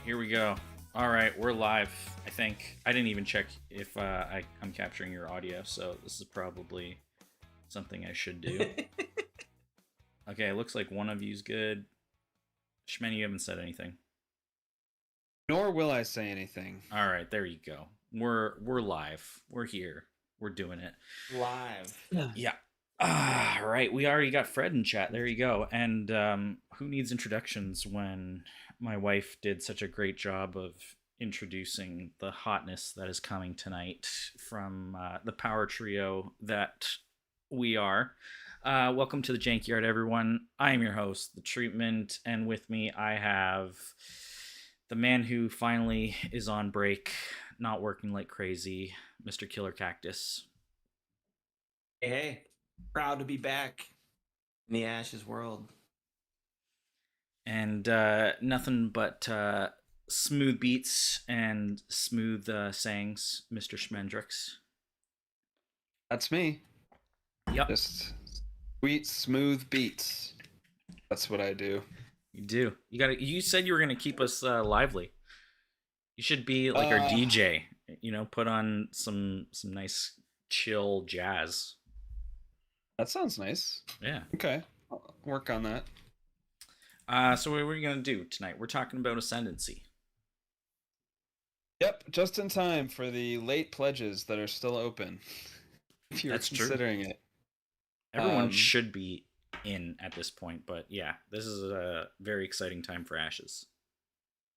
Here we go. All right, we're live. I think I didn't even check if I'm capturing your audio, so this is probably something I should do. Okay, it looks like one of you's good. Shmen, you haven't said anything. Nor will I say anything. All right, there you go. We're live. We're here. We're doing it live. Yeah. All right, we already got Fred in chat. There you go. And who needs introductions when my wife did such a great job of introducing the hotness that is coming tonight from the power trio that we are. Welcome to the Jankyard, everyone. I am your host, The Treatment, and with me I have the man who finally is on break, not working like crazy, Mr. Killer Cactus. Hey, proud to be back in the Ashes world. And nothing but smooth beats and smooth sayings, Mr. Schmendrix. That's me. Yep. Just sweet, smooth beats. That's what I do. You do. You said you were gonna keep us lively. You should be like our DJ. You know, put on some nice chill jazz. That sounds nice. Yeah. Okay, I'll work on that. So what are we gonna do tonight? We're talking about Ascendancy. Yep, just in time for the late pledges that are still open. If you're That's considering true. it. Everyone should be in at this point, but yeah, this is a very exciting time for Ashes.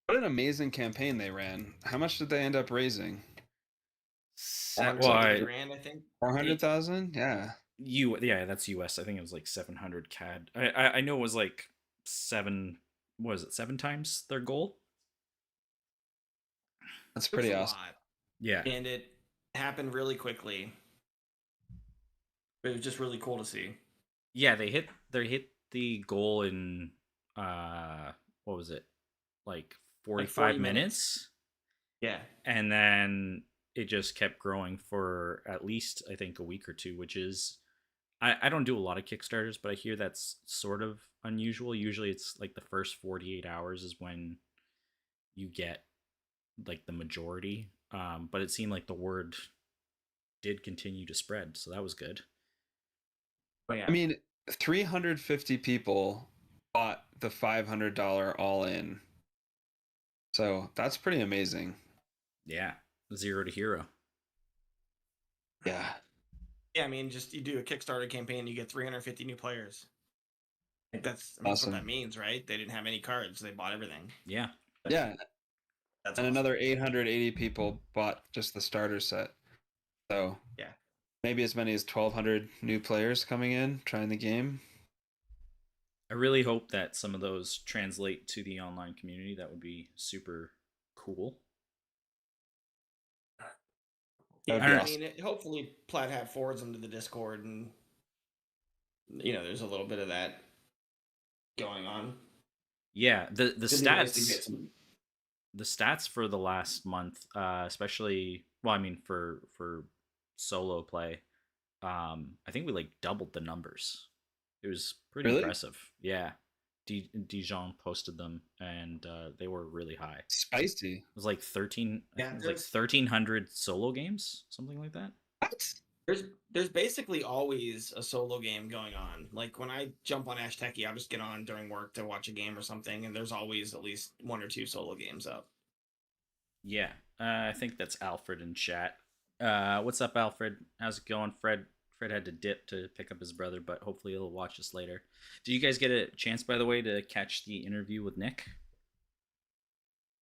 What an amazing campaign they ran. How much did they end up raising? 400 grand, I think. 400,000? Yeah. Yeah, that's US. I think it was like 700 CAD. I know it was like seven times their goal? That's pretty awesome. Yeah. And it happened really quickly. It was just really cool to see. Yeah, they hit the goal in what was it? Like 45 minutes? Yeah. And then it just kept growing for at least I think a week or two, which is I don't do a lot of Kickstarters, but I hear that's sort of unusual. Usually it's like the first 48 hours is when you get like the majority. But it seemed like the word did continue to spread, so that was good. Oh, yeah. I mean, 350 people bought the $500 all-in. So that's pretty amazing. Yeah. 0 to hero. Yeah. Yeah, I mean, just you do a Kickstarter campaign, you get 350 new players. Like that's awesome. what that means, right? They didn't have any cards; they bought everything. Yeah. Yeah. That's and awesome. Another 880 people bought just the starter set. So yeah, maybe as many as 1,200 new players coming in trying the game. I really hope that some of those translate to the online community. That would be super cool. Yeah, I mean, hopefully Plaid Hat forwards them to the Discord, and there's a little bit of that going on. Yeah, the stats. The stats for the last month, especially, well, I mean for solo play, I think we like doubled the numbers. It was pretty impressive. Yeah, Dijon posted them, and they were really high. Spicy. It was like 13. Yeah, it was like 1,300 solo games, something like that. What? There's basically always a solo game going on. Like when I jump on Ash Techie, I'll just get on during work to watch a game or something, and there's always at least 1 or 2 solo games up. Yeah, I think that's Alfred in chat. What's up, Alfred? How's it going? Fred had to dip to pick up his brother, but hopefully he'll watch us later. Did you guys get a chance, by the way, to catch the interview with Nick?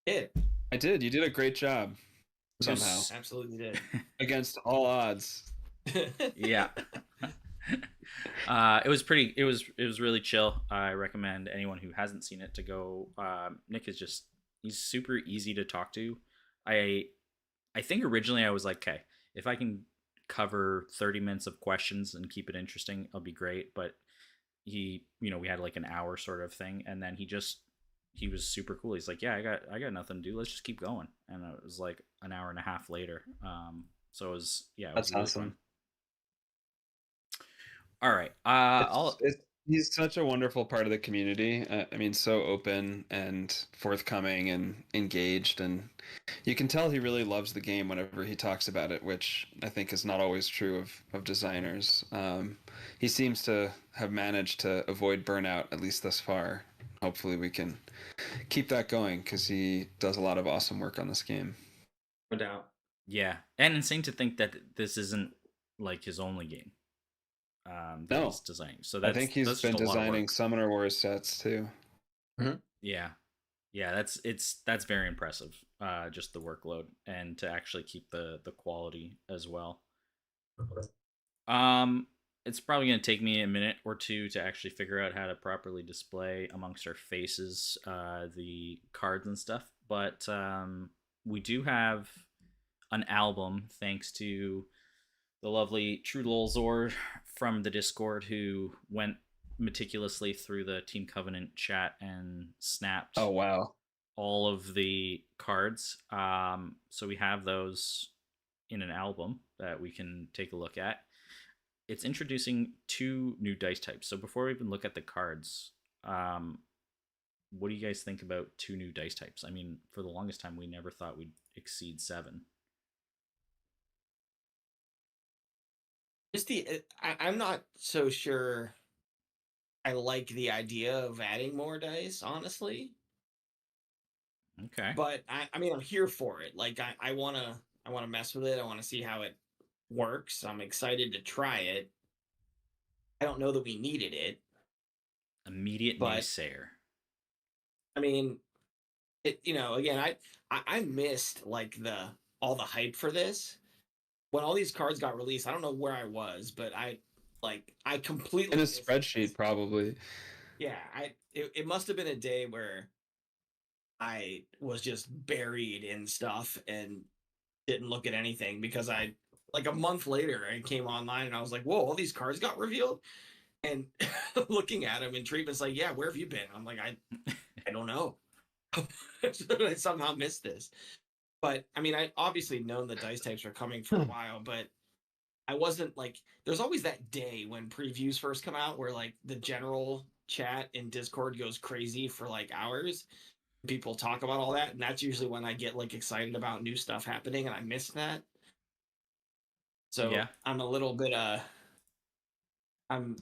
I did. You did a great job. Somehow. Absolutely did. Against all odds. Yeah. It was really chill. I recommend anyone who hasn't seen it to go. Nick is he's super easy to talk to. I think originally I was like, okay, if I can cover 30 minutes of questions and keep it interesting, I'll be great. But we had like an hour sort of thing, and then he was super cool. He's like, yeah, I got nothing to do. Let's just keep going. And it was like an hour and a half later. So it was That's really awesome. fun. All right. He's such a wonderful part of the community. I mean, so open and forthcoming and engaged, and you can tell he really loves the game whenever he talks about it, which I think is not always true of designers. He seems to have managed to avoid burnout, at least thus far. Hopefully, we can keep that going because he does a lot of awesome work on this game. No doubt. Yeah, and insane to think that this isn't like his only game that he's No, designing. So I think he's that's just been a lot of designing work. Summoner Wars sets too. Yeah, yeah, that's very impressive. Just the workload and to actually keep the quality as well. Um, it's probably gonna take me a minute or two to actually figure out how to properly display amongst our faces the cards and stuff. But we do have an album thanks to the lovely True Lolzord from the Discord who went meticulously through the Team Covenant chat and snapped Oh wow. all of the cards. So we have those in an album that we can take a look at. It's introducing two new dice types. So before we even look at the cards, what do you guys think about two new dice types? I mean, for the longest time, we never thought we'd exceed seven. Just I'm not so sure I like the idea of adding more dice, honestly. Okay. But I mean, I'm here for it. Like, I wanna mess with it. I want to see how it works. I'm excited to try it. I don't know that we needed it, Immediate but naysayer. I mean, again, I missed like the all the hype for this when all these cards got released. I don't know where I was, but I In a completely missed spreadsheet, this. probably. Yeah, it must have been a day where I was just buried in stuff and didn't look at anything because I like a month later I came online and I was like, whoa, all these cards got revealed. And looking at them and treatment's like, yeah, where have you been? I'm like, I don't know. I somehow missed this. But I mean, I obviously known the dice types were coming for a while, but I wasn't like there's always that day when previews first come out where like the general chat in Discord goes crazy for like hours. People talk about all that, and that's usually when I get like excited about new stuff happening, and I miss that. Yeah. So I'm a little bit I'm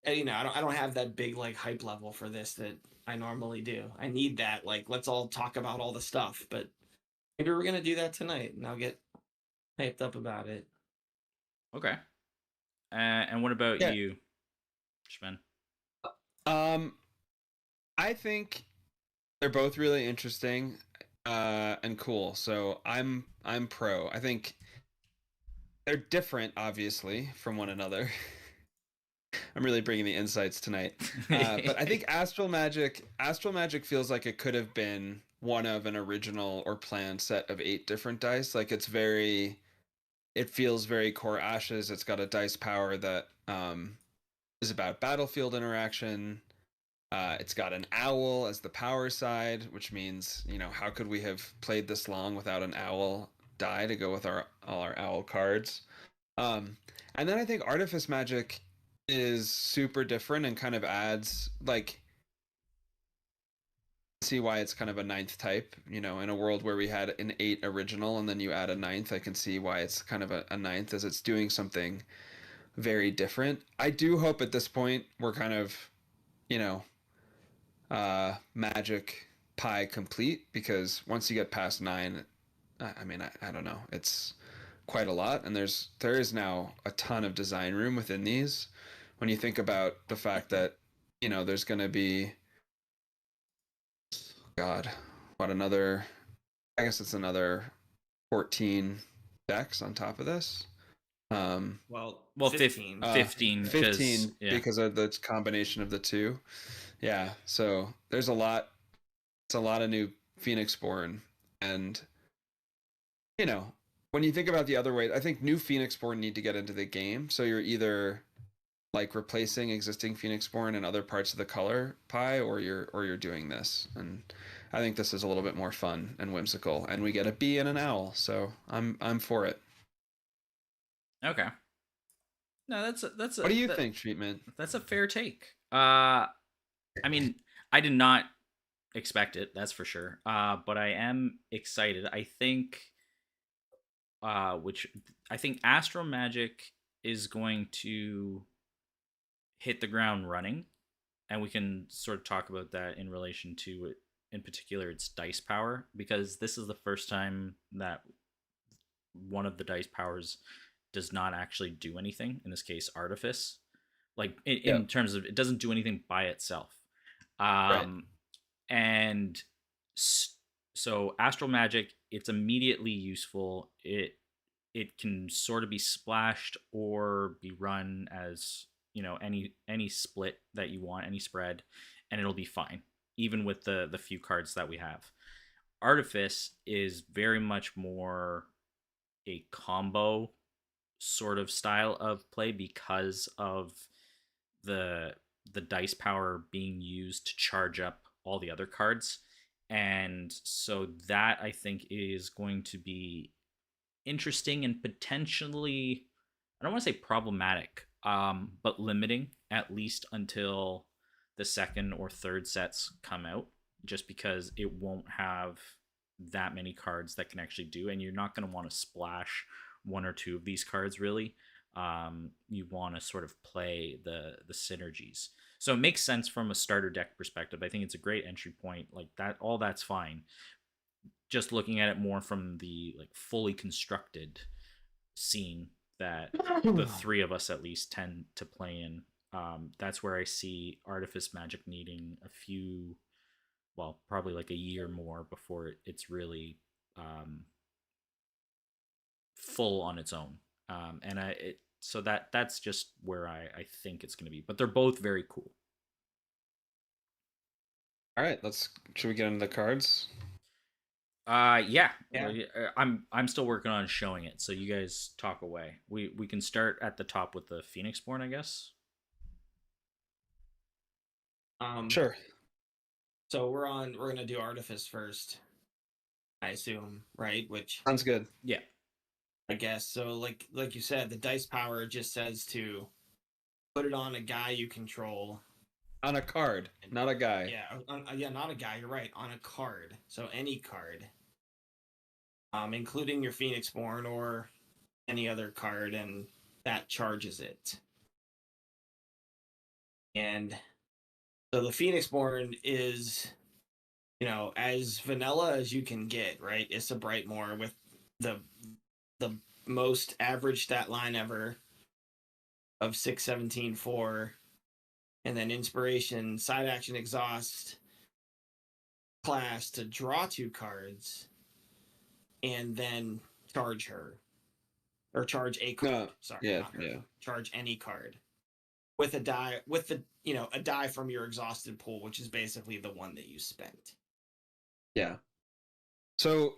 I don't have that big like hype level for this that I normally do. I need that like let's all talk about all the stuff, but maybe we're gonna do that tonight, and I'll get hyped up about it. Okay. And what about Yeah. you, Shmen? Um, I think they're both really interesting and cool. So I'm pro. I think they're different, obviously, from one another. I'm really bringing the insights tonight. But I think Astral Magic feels like it could have been one of an original or planned set of 8 different dice. Like it feels very core Ashes. It's got a dice power that is about battlefield interaction. It's got an owl as the power side, which means, how could we have played this long without an owl die to go with all our owl cards? Um, and then I think Artifice Magic is super different and kind of adds like see why it's kind of a ninth type. In a world where we had an 8 original and then you add a ninth, I can see why it's kind of a ninth as it's doing something very different. I do hope at this point we're kind of, you know, magic pie complete because once you get past 9, I mean, I don't know, it's quite a lot, and there is now a ton of design room within these. When you think about the fact that there's going to be, God, what another? I guess it's another 14 decks on top of this. Well, Well, 15. 15 because 15 yeah. because of the combination of the two. Yeah, so there's a lot. It's a lot of new Phoenix Born, and you know when you think about the other way, I think new Phoenix Born need to get into the game. So you're either like replacing existing Phoenix Born in other parts of the color pie, or you're doing this. And I think this is a little bit more fun and whimsical, and we get a bee and an owl, so I'm for it. Okay. No, What do you think, Treatment? that's a fair take. I mean, I did not expect it, that's for sure. But I am excited. Which I think Astro Magic is going to hit the ground running, and we can sort of talk about that in relation to it, in particular its dice power, because this is the first time that one of the dice powers does not actually do anything. In this case, Artifice, like Yeah. in terms of it doesn't do anything by itself. Right. Um, and so Astral Magic, it's immediately useful. It can sort of be splashed or be run as, any split that you want, any spread, and it'll be fine, even with the few cards that we have. Artifice is very much more a combo sort of style of play because of the the dice power being used to charge up all the other cards. And so that I think is going to be interesting and potentially, I don't want to say problematic, but limiting, at least until the second or third sets come out, just because it won't have that many cards that can actually do, and you're not going to want to splash one or two of these cards really. You want to sort of play the synergies. So it makes sense from a starter deck perspective. I think it's a great entry point. Like that, all that's fine. Just looking at it more from the like fully constructed scene that the three of us at least tend to play in. That's where I see Artifice Magic needing a few, well, probably like a year more before it's really full on its own. So that's just where I think it's going to be. But they're both very cool. All right, should we get into the cards? Yeah. Yeah. I'm still working on showing it, so you guys talk away. We can start at the top with the Phoenixborn, I guess. Sure. So we're gonna do Artifice first, I assume, right? Which Sounds good. Yeah. I guess so. Like you said, the dice power just says to put it on a guy you control. On a card, not a guy. Yeah, not a guy. You're right. On a card, so any card, including your Phoenixborn or any other card, and that charges it. And so the Phoenixborn is, as vanilla as you can get, right? It's a Brightmoor with the most average stat line ever of 617-4, and then inspiration, side action, exhaust class to draw 2 cards, and then charge her, or charge a card. No. Sorry, Yeah. not her. Yeah. Charge any card with a die, with a die from your exhausted pool, which is basically the one that you spent. Yeah. So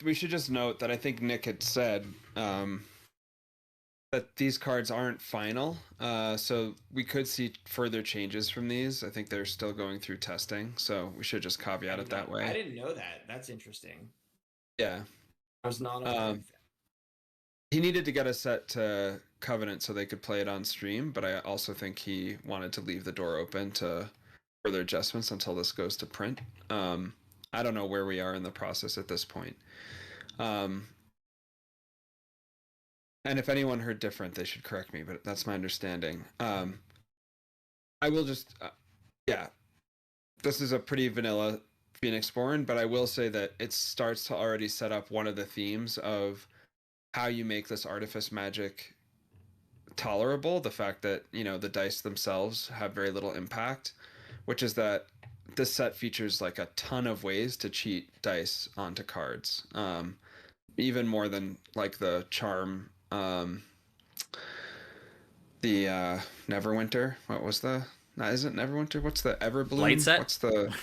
we should just note that I think Nick had said that these cards aren't final, so we could see further changes from these. I think they're still going through testing, so we should just caveat it that way. I didn't know that. That's interesting. Yeah. I was not aware of that. He needed to get a set to Covenant so they could play it on stream, but I also think he wanted to leave the door open to further adjustments until this goes to print. I don't know where we are in the process at this point. And if anyone heard different, they should correct me, but that's my understanding. I will just, yeah, this is a pretty vanilla Phoenixborn, but I will say that it starts to already set up one of the themes of how you make this Artifice Magic tolerable. The fact that, the dice themselves have very little impact, which is that this set features like a ton of ways to cheat dice onto cards. Even more than like the charm, the Neverwinter. What was the? No, isn't Neverwinter? What's the Everbloom? Blight set? What's the?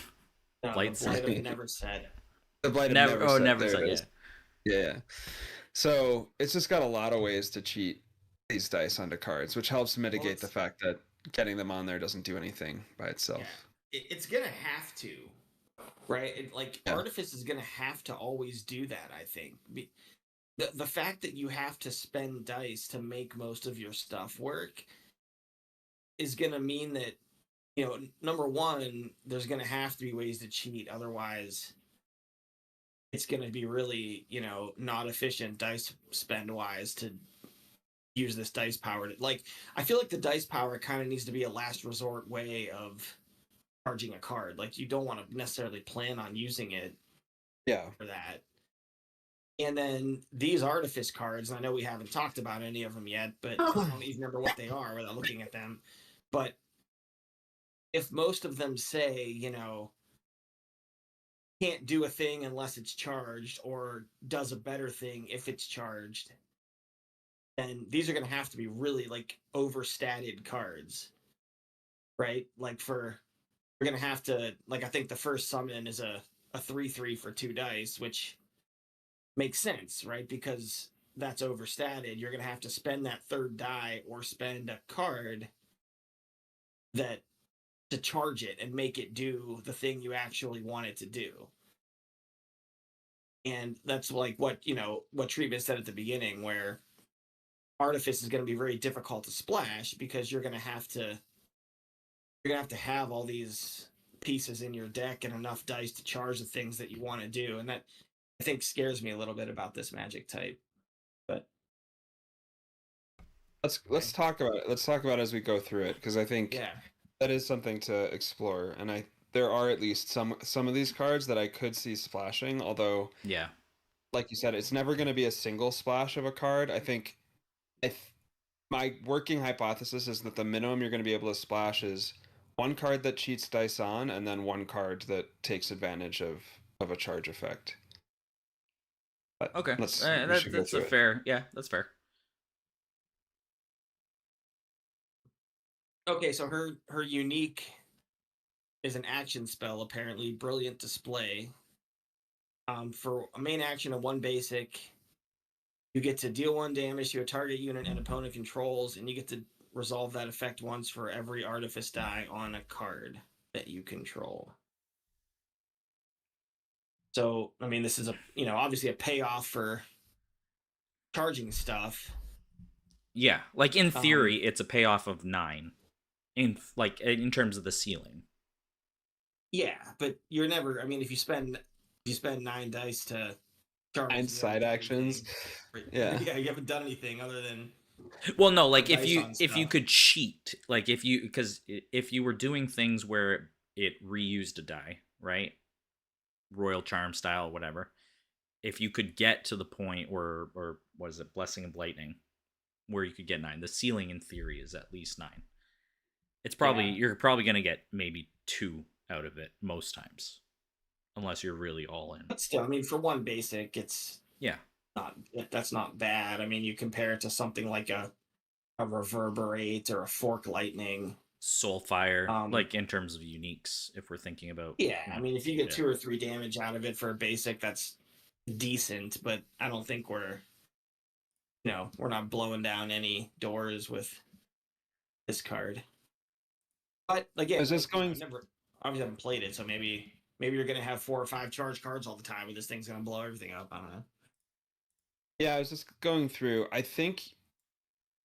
Blight the Blight of Never Said. The Blight of Never. Never Oh, Set. never There said. it is. Yeah. So it's just got a lot of ways to cheat these dice onto cards, which helps mitigate the fact that getting them on there doesn't do anything by itself. Yeah. It's gonna have to, right? Artifice is gonna have to always do that, I think. the fact that you have to spend dice to make most of your stuff work is going to mean that, number one, there's going to have to be ways to cheat. Otherwise, it's going to be really, not efficient dice spend wise to use this dice power. Like, I feel like the dice power kind of needs to be a last resort way of charging a card. Like, you don't want to necessarily plan on using it Yeah. for that. And then these artifice cards, and I know we haven't talked about any of them yet, but I don't even remember what they are without looking at them. But if most of them say, can't do a thing unless it's charged, or does a better thing if it's charged, then these are going to have to be really like overstated cards, right? Like we're going to have to, like, I think the first summon is a 3/3 for 2 dice, which makes sense, right? Because that's overstated. You're going to have to spend that third die or spend a card that to charge it and make it do the thing you actually want it to do. And that's like what Treatment said at the beginning, where Artifice is going to be very difficult to splash because you're going to have all these pieces in your deck and enough dice to charge the things that you want to do. And that, I think, scares me a little bit about this Magic type. But Let's talk about it. Let's talk about it as we go through it, because I think yeah, that is something to explore. And there are at least some of these cards that I could see splashing, although Yeah. like you said, it's never going to be a single splash of a card. I think if my working hypothesis is that the minimum you're going to be able to splash is one card that cheats dice on, and then one card that takes advantage of a charge effect. But Okay. we should go That's a through it. fair. Yeah, that's fair. okay. So her unique is an action spell, apparently Brilliant Display. For a main action of 1 basic, you get to deal 1 damage to a target unit and opponent controls, and you get to resolve that effect once for every Artifice die on a card that you control. So, I mean, this is obviously a payoff for charging stuff. Yeah, like in theory, Um, it's a payoff of 9, in terms of the ceiling. yeah, but you're never. I mean, if you spend 9 dice to charge, And you haven't side done actions. anything. Yeah. Yeah, you haven't done anything other than Well, no, put like dice on if you stuff. could cheat, like because if you were doing things where it reused a die, right? Royal Charm style, whatever. If you could get to the point where, or what is it, Blessing of Lightning, where you could get 9. The ceiling in theory is at least 9. Yeah, You're probably gonna get maybe 2 out of it most times, unless you're really all in. but still, I mean, for 1 basic, it's Yeah, not that's not bad. I mean, you compare it to something like a Reverberate or a Fork Lightning. Soulfire, Um, like in terms of uniques, if we're thinking about, yeah, I mean, if you get yeah. 2 or 3 damage out of it for a basic, that's decent. But I don't think we're not blowing down any doors with this card. But again, Is this I going never obviously haven't played it, so maybe you're gonna have 4 or 5 charge cards all the time, and this thing's gonna blow everything up. I don't know. Yeah, I was just going through. I think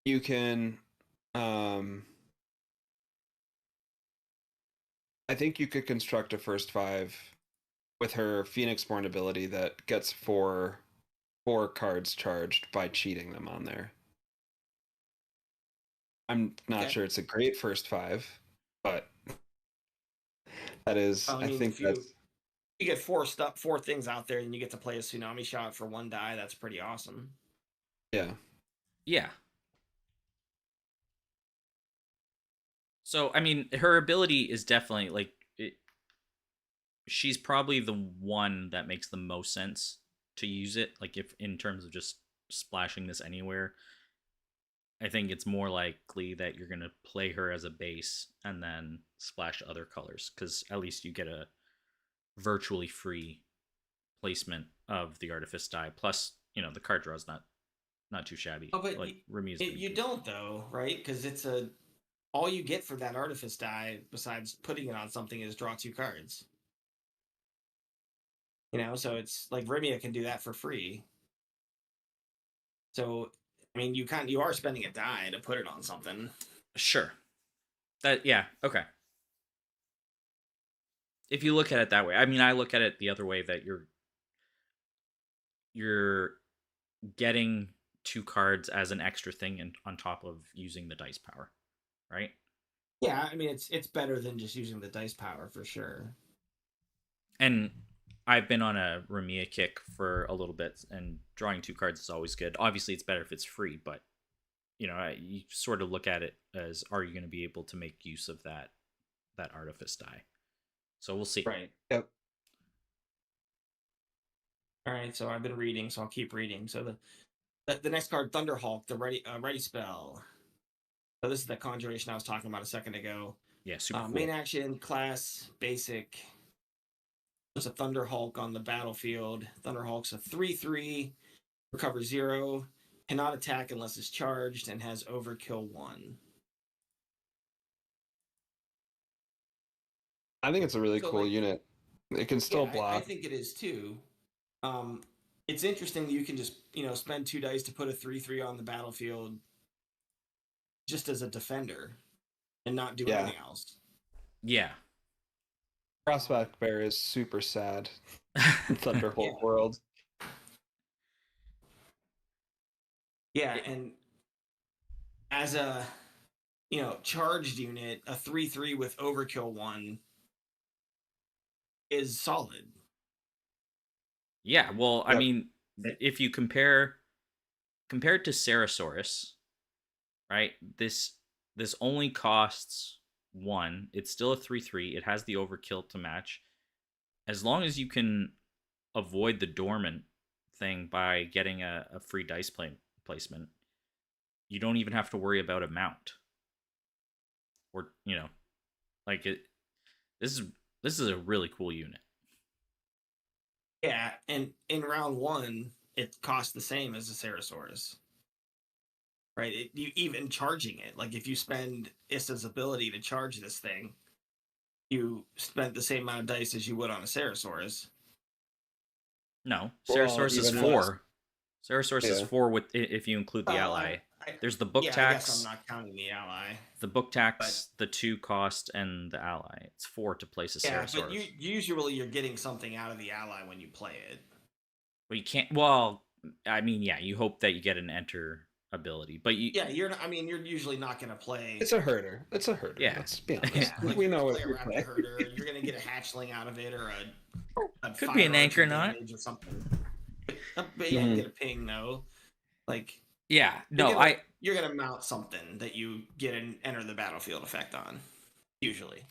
you can um I think you could construct a first 5 with her Phoenixborn ability that gets four cards charged by cheating them on there. I'm not Okay. sure it's a great first 5, but that is, I I mean, think if that's, you get 4 things out there, and you get to play a tsunami shot for 1 die, that's pretty awesome. yeah. Yeah. So I mean, her ability is definitely she's probably the one that makes the most sense to use it. Like if in terms of just splashing this anywhere, I think it's more likely that you're gonna play her as a base and then splash other colors, because at least you get a virtually free placement of the artifice die. Plus, the card draw is not too shabby. Oh, but Like Remy is pretty you good. don't though, right? Because it's all you get for that artifice die, besides putting it on something, is draw 2 cards. So it's like Remia can do that for free. So, I mean, you are spending a die to put it on something. Sure. Yeah, okay. If you look at it that way. I mean, I look at it the other way, that you're getting two cards as an extra thing and on top of using the dice power, right? Yeah, I mean, it's better than just using the dice power for sure. And I've been on a Ramia kick for a little bit, and drawing two cards is always good. Obviously, it's better if it's free, but you sort of look at it as, are you going to be able to make use of that artifice die? So we'll see. Right. Yep. All right. So I've been reading, so I'll keep reading. So the next card, Thunderhawk, the ready spell. So this is the conjuration I was talking about a second ago. Yeah, super cool. Main action, class, basic. There's a Thunderhawk on the battlefield. Thunderhawk's a 3/3, recover 0, cannot attack unless it's charged, and has overkill 1. I think it's a really So, cool like, unit. It can still yeah, I block. think it is too. Um, it's interesting that you can just spend 2 dice to put a 3/3 on the battlefield just as a defender and not do Yeah. anything else. Yeah. Crossback Bear is super sad in Thunderbolt World. Yeah, and as a charged unit, a 3/3 with overkill 1 is solid. Yeah, well, I Yep. mean, if you compare compared to Ceresaurus, right? This only costs 1. It's still a 3/3. It has the overkill to match. As long as you can avoid the dormant thing by getting a free dice placement, you don't even have to worry about a mount. Or, like it this is a really cool unit. Yeah, and in round 1, it costs the same as the Ceresaurus. Right? You even charging it. Like, if you spend Issa's ability to charge this thing, you spent the same amount of dice as you would on a Ceresaurus. No, Well, Ceresaurus is even 4. Ceresaurus is Yeah. 4 with if you include the ally. There's the book yeah, I guess I'm tax, not counting the ally. the book tax, But the 2 cost, and the ally. It's 4 to place a yeah, but Ceresaurus. usually you're getting something out of the ally when you play it. But you can't. Well, I mean, yeah, you hope that you get an enter ability, but Yeah, you're not, I mean, you're usually not going to play. It's a herder. It's a herder. Yeah. Let's be honest. Yeah, like We you're know gonna what play a you're raptor playing. herder. You're gonna get a hatchling out of it, or a Could fire be an archer anchor knot. damage or something. But yeah, you get a ping though. Like, Yeah, no, you're gonna mount something that you get an enter the battlefield effect on. Usually.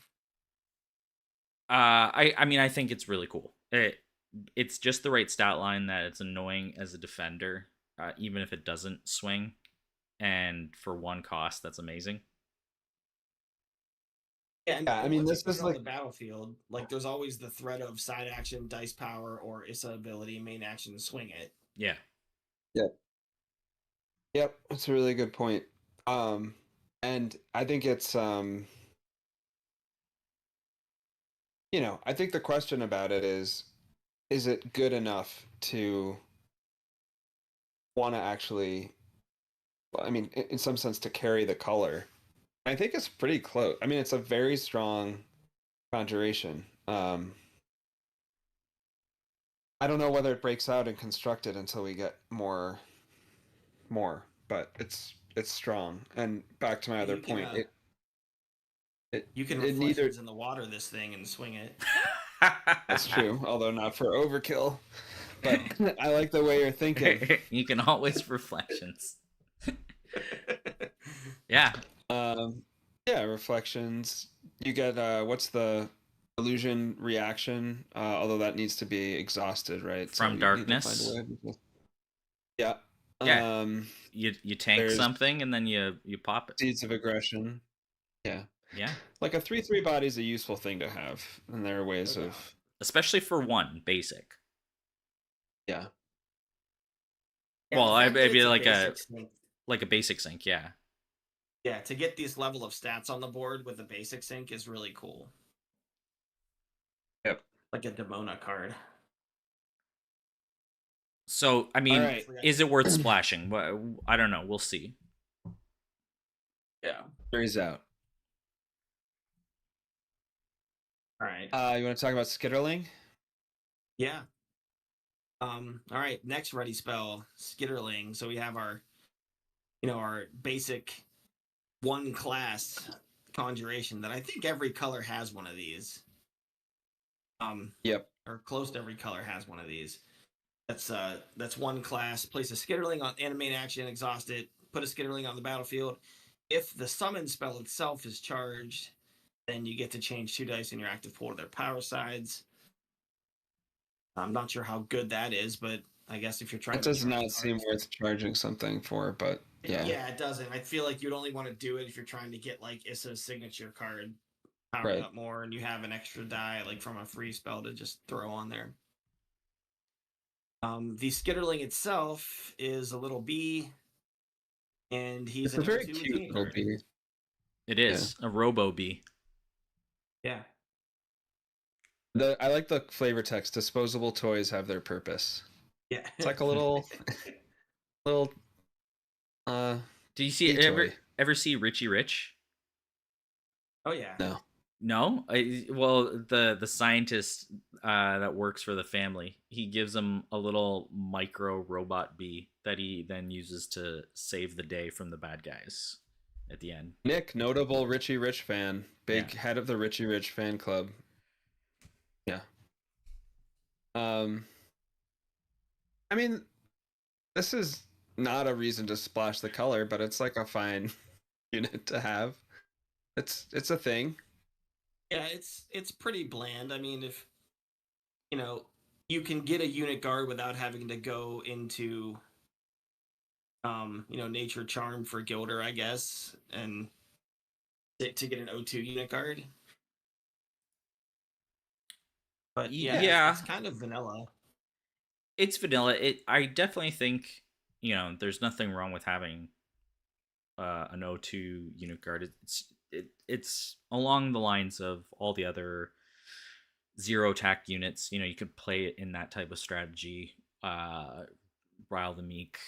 I mean, I think it's really cool. It's just the right stat line that it's annoying as a defender, even if it doesn't swing, and for 1 cost, that's amazing. Yeah, and I mean, once you this put is it on like the battlefield, like, there's always the threat of side action, dice power, or Issa ability, main action, swing it. Yeah. Yep, that's a really good point. And I think it's I think the question about it is it good enough to want to actually, well, I mean, in some sense, to carry the color? I think it's pretty close. I mean, it's a very strong conjuration. I don't know whether it breaks out and constructed until we get more, but it's strong. And back to my other You can point, you can it neither. reflections in the water this thing and swing it. That's true, although not for overkill. But I like the way you're thinking. You can always reflections. Yeah. Yeah, reflections. You get what's the illusion reaction? Although that needs to be exhausted, right? From you need to darkness. find a way. Yeah. Yeah. You tank there's something and then you pop it. Seeds of aggression. Yeah. Yeah. Like a 3/3 body is a useful thing to have, and there are ways Okay. of. Especially for 1 basic. Yeah. Yeah, Well, the I'd fact that be it's like a basic sync, yeah. Yeah, to get these level of stats on the board with a basic sync is really cool. Yep. Like a Demona card. So, I All mean, right. is it worth splashing? I don't know. We'll see. Yeah. Jury's out. All right. You want to talk about skitterling? Yeah. All right. Next ready spell, Skitterling. So we have our, our basic one class conjuration that I think every color has one of these. Yep. Or close to every color has one of these. That's one class. Place a Skitterling on animate action, exhaust it. Put a Skitterling on the battlefield. If the summon spell itself is charged, then you get to change 2 dice in your active pool to their power sides. I'm not sure how good that is, but I guess if you're trying That to does charge not seem cards, worth charging something for, but yeah. yeah, it doesn't. I feel like you'd only want to do it if you're trying to get like Issa's signature card powered Right. up more, and you have an extra die like from a free spell to just throw on there. The Skitterling itself is a little bee, and he's It's an a very O2 with cute Unit little Guard. bee. It Yeah. is a Robo Bee. Yeah. I like the flavor text. Disposable toys have their purpose. Yeah. It's like a little little Do you see bee toy. ever see Richie Rich? Oh yeah. No. No, well, the scientist that works for the family, he gives him a little micro robot bee that he then uses to save the day from the bad guys at the end. Nick, notable Richie Rich fan. Big Yeah. head of the Richie Rich fan club. Yeah. Um I mean, this is not a reason to splash the color, but it's like a fine unit to have. It's a thing. Yeah, it's pretty bland. I mean, if you can get a unit guard without having to go into nature charm for Gilder, I guess, and to get an O2 unit guard. But yeah, Yeah, it's kind of vanilla. it's vanilla. I definitely think there's nothing wrong with having an O2 unit guard. It's along the lines of all the other zero attack units. You could play it in that type of strategy. Rile the Meek,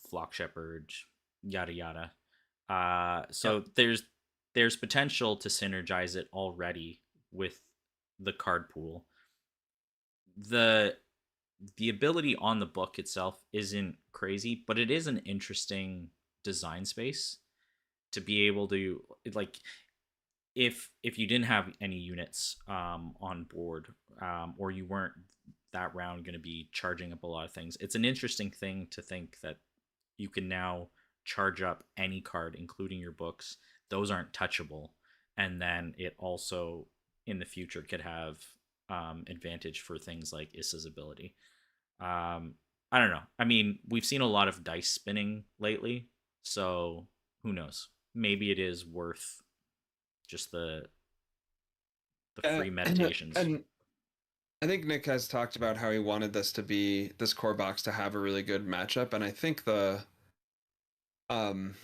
Flock Shepherd, yada yada. Yep. So there's potential to synergize it already with the card pool. The ability on the book itself isn't crazy, but it is an interesting design space to be able to, like, if you didn't have any units on board, or you weren't that round going to be charging up a lot of things, it's an interesting thing to think that you can now charge up any card, including your books. Those aren't touchable, and then it also in the future could have advantage for things like Issa's ability. I don't know. I mean, we've seen a lot of dice spinning lately, so who knows? Maybe it is worth just the free meditations. And I think Nick has talked about how he wanted this core box to have a really good matchup, and I think the um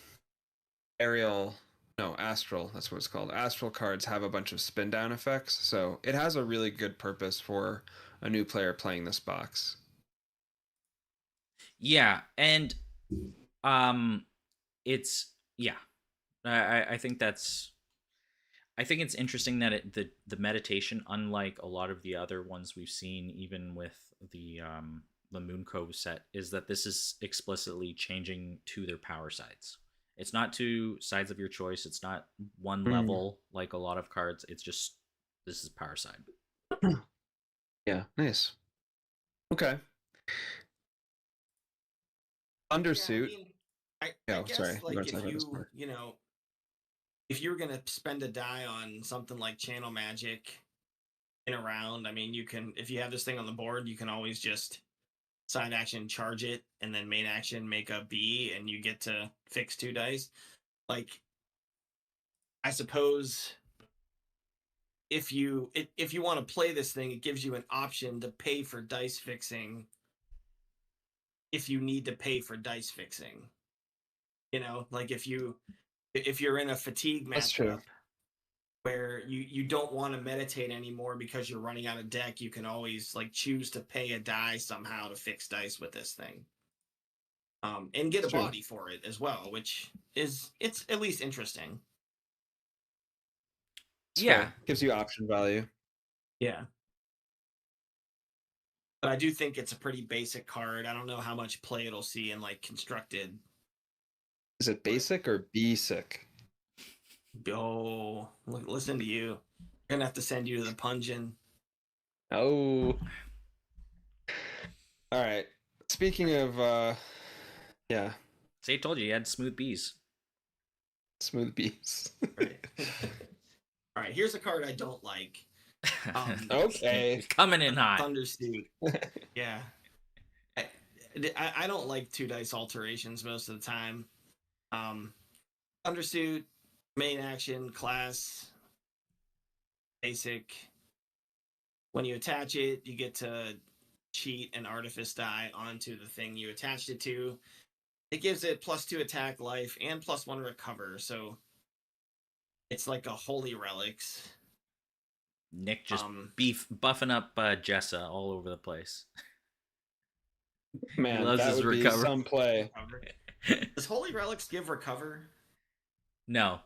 aerial no astral, that's what it's called, astral cards have a bunch of spin down effects, so it has a really good purpose for a new player playing this box. Yeah, and um, it's yeah. I think that's I think it's interesting that the meditation, unlike a lot of the other ones we've seen, even with the Moon Cove set, is that this is explicitly changing to their power sides. It's not two sides of your choice. It's not one level like a lot of cards. It's just this is power side. Yeah, nice. Okay. Yeah, I Undersuit. mean, I Oh, sorry. guess We're like going to talk about this more. if you were gonna spend a die on something like Channel Magic in a round, I mean, you can, if you have this thing on the board, you can always just side action charge it and then main action make a B and you get to fix 2 dice. Like, I suppose if you want to play this thing, it gives you an option to pay for dice fixing if you need to pay for dice fixing. Like if you're in a fatigue That's true. matchup where you don't want to meditate anymore because you're running out of deck. You can always like choose to pay a die somehow to fix dice with this thing, and get a Sure. body for it as well, which is it's at least interesting. It's Yeah. fair. Gives you option value. Yeah. But I do think it's a pretty basic card. I don't know how much play it'll see in like constructed. Is it basic or basic? Oh, listen to you. I'm gonna have to send you to the Pungeon. Oh. All right. Speaking of, yeah, See, I told you had smooth bees. smooth beats. Right. All right, here's a card I don't like. Okay. Coming in hot. Thundersuit. Yeah. I don't like 2 dice alterations most of the time. Thundersuit, main action, class, basic. When you attach it, you get to cheat an artifice die onto the thing you attached it to. It gives it +2 attack, life, and +1 recover. So it's like a holy relics. Nick just buffing up Jessa all over the place. Man, He loves that his would recover. be some play. Does holy relics give recover? No.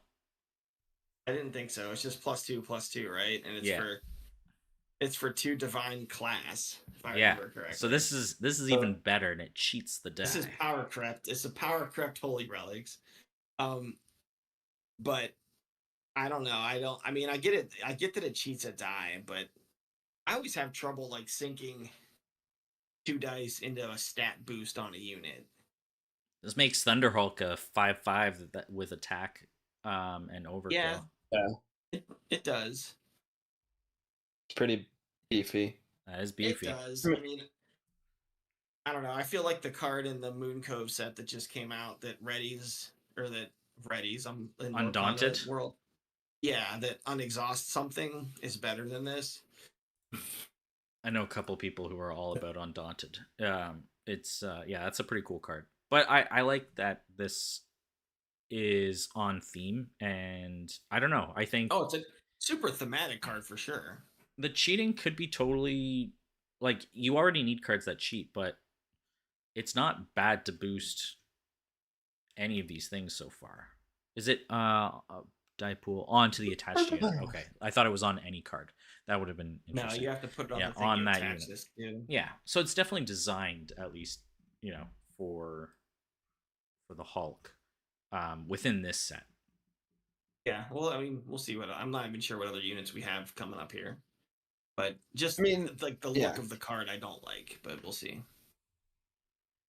I didn't think so. It's just +2/+2, right? And it's for 2 divine class, if I remember correctly. So this is even better, and it cheats the die. This is power crept. It's a power crept holy relics. But I don't know. I mean, I get it. I get that it cheats a die, but I always have trouble like sinking 2 dice into a stat boost on a unit. This makes Thunderhulk a 5/5 with attack and overkill. Yeah. It does. It's pretty beefy. That is beefy. It does. I mean, I don't know. I feel like the card in the Moon Cove set that just came out that readies. I'm in Undaunted world. Yeah, that unexhaust something is better than this. I know a couple people who are all about Undaunted. It's that's a pretty cool card. But I like that this is on theme, and I don't know. I think it's a super thematic card for sure. The cheating could be totally like you already need cards that cheat, but it's not bad to boost any of these things so far. Is it die pool onto the attached unit? Okay, I thought it was on any card. That would have been interesting. No, you have to put it on the thing on you that attach unit. this to. Yeah, so it's definitely designed at least, for the Hulk within this set. Yeah, well, I mean, we'll see I'm not even sure what other units we have coming up here. But just like the look of the card I don't like, but we'll see.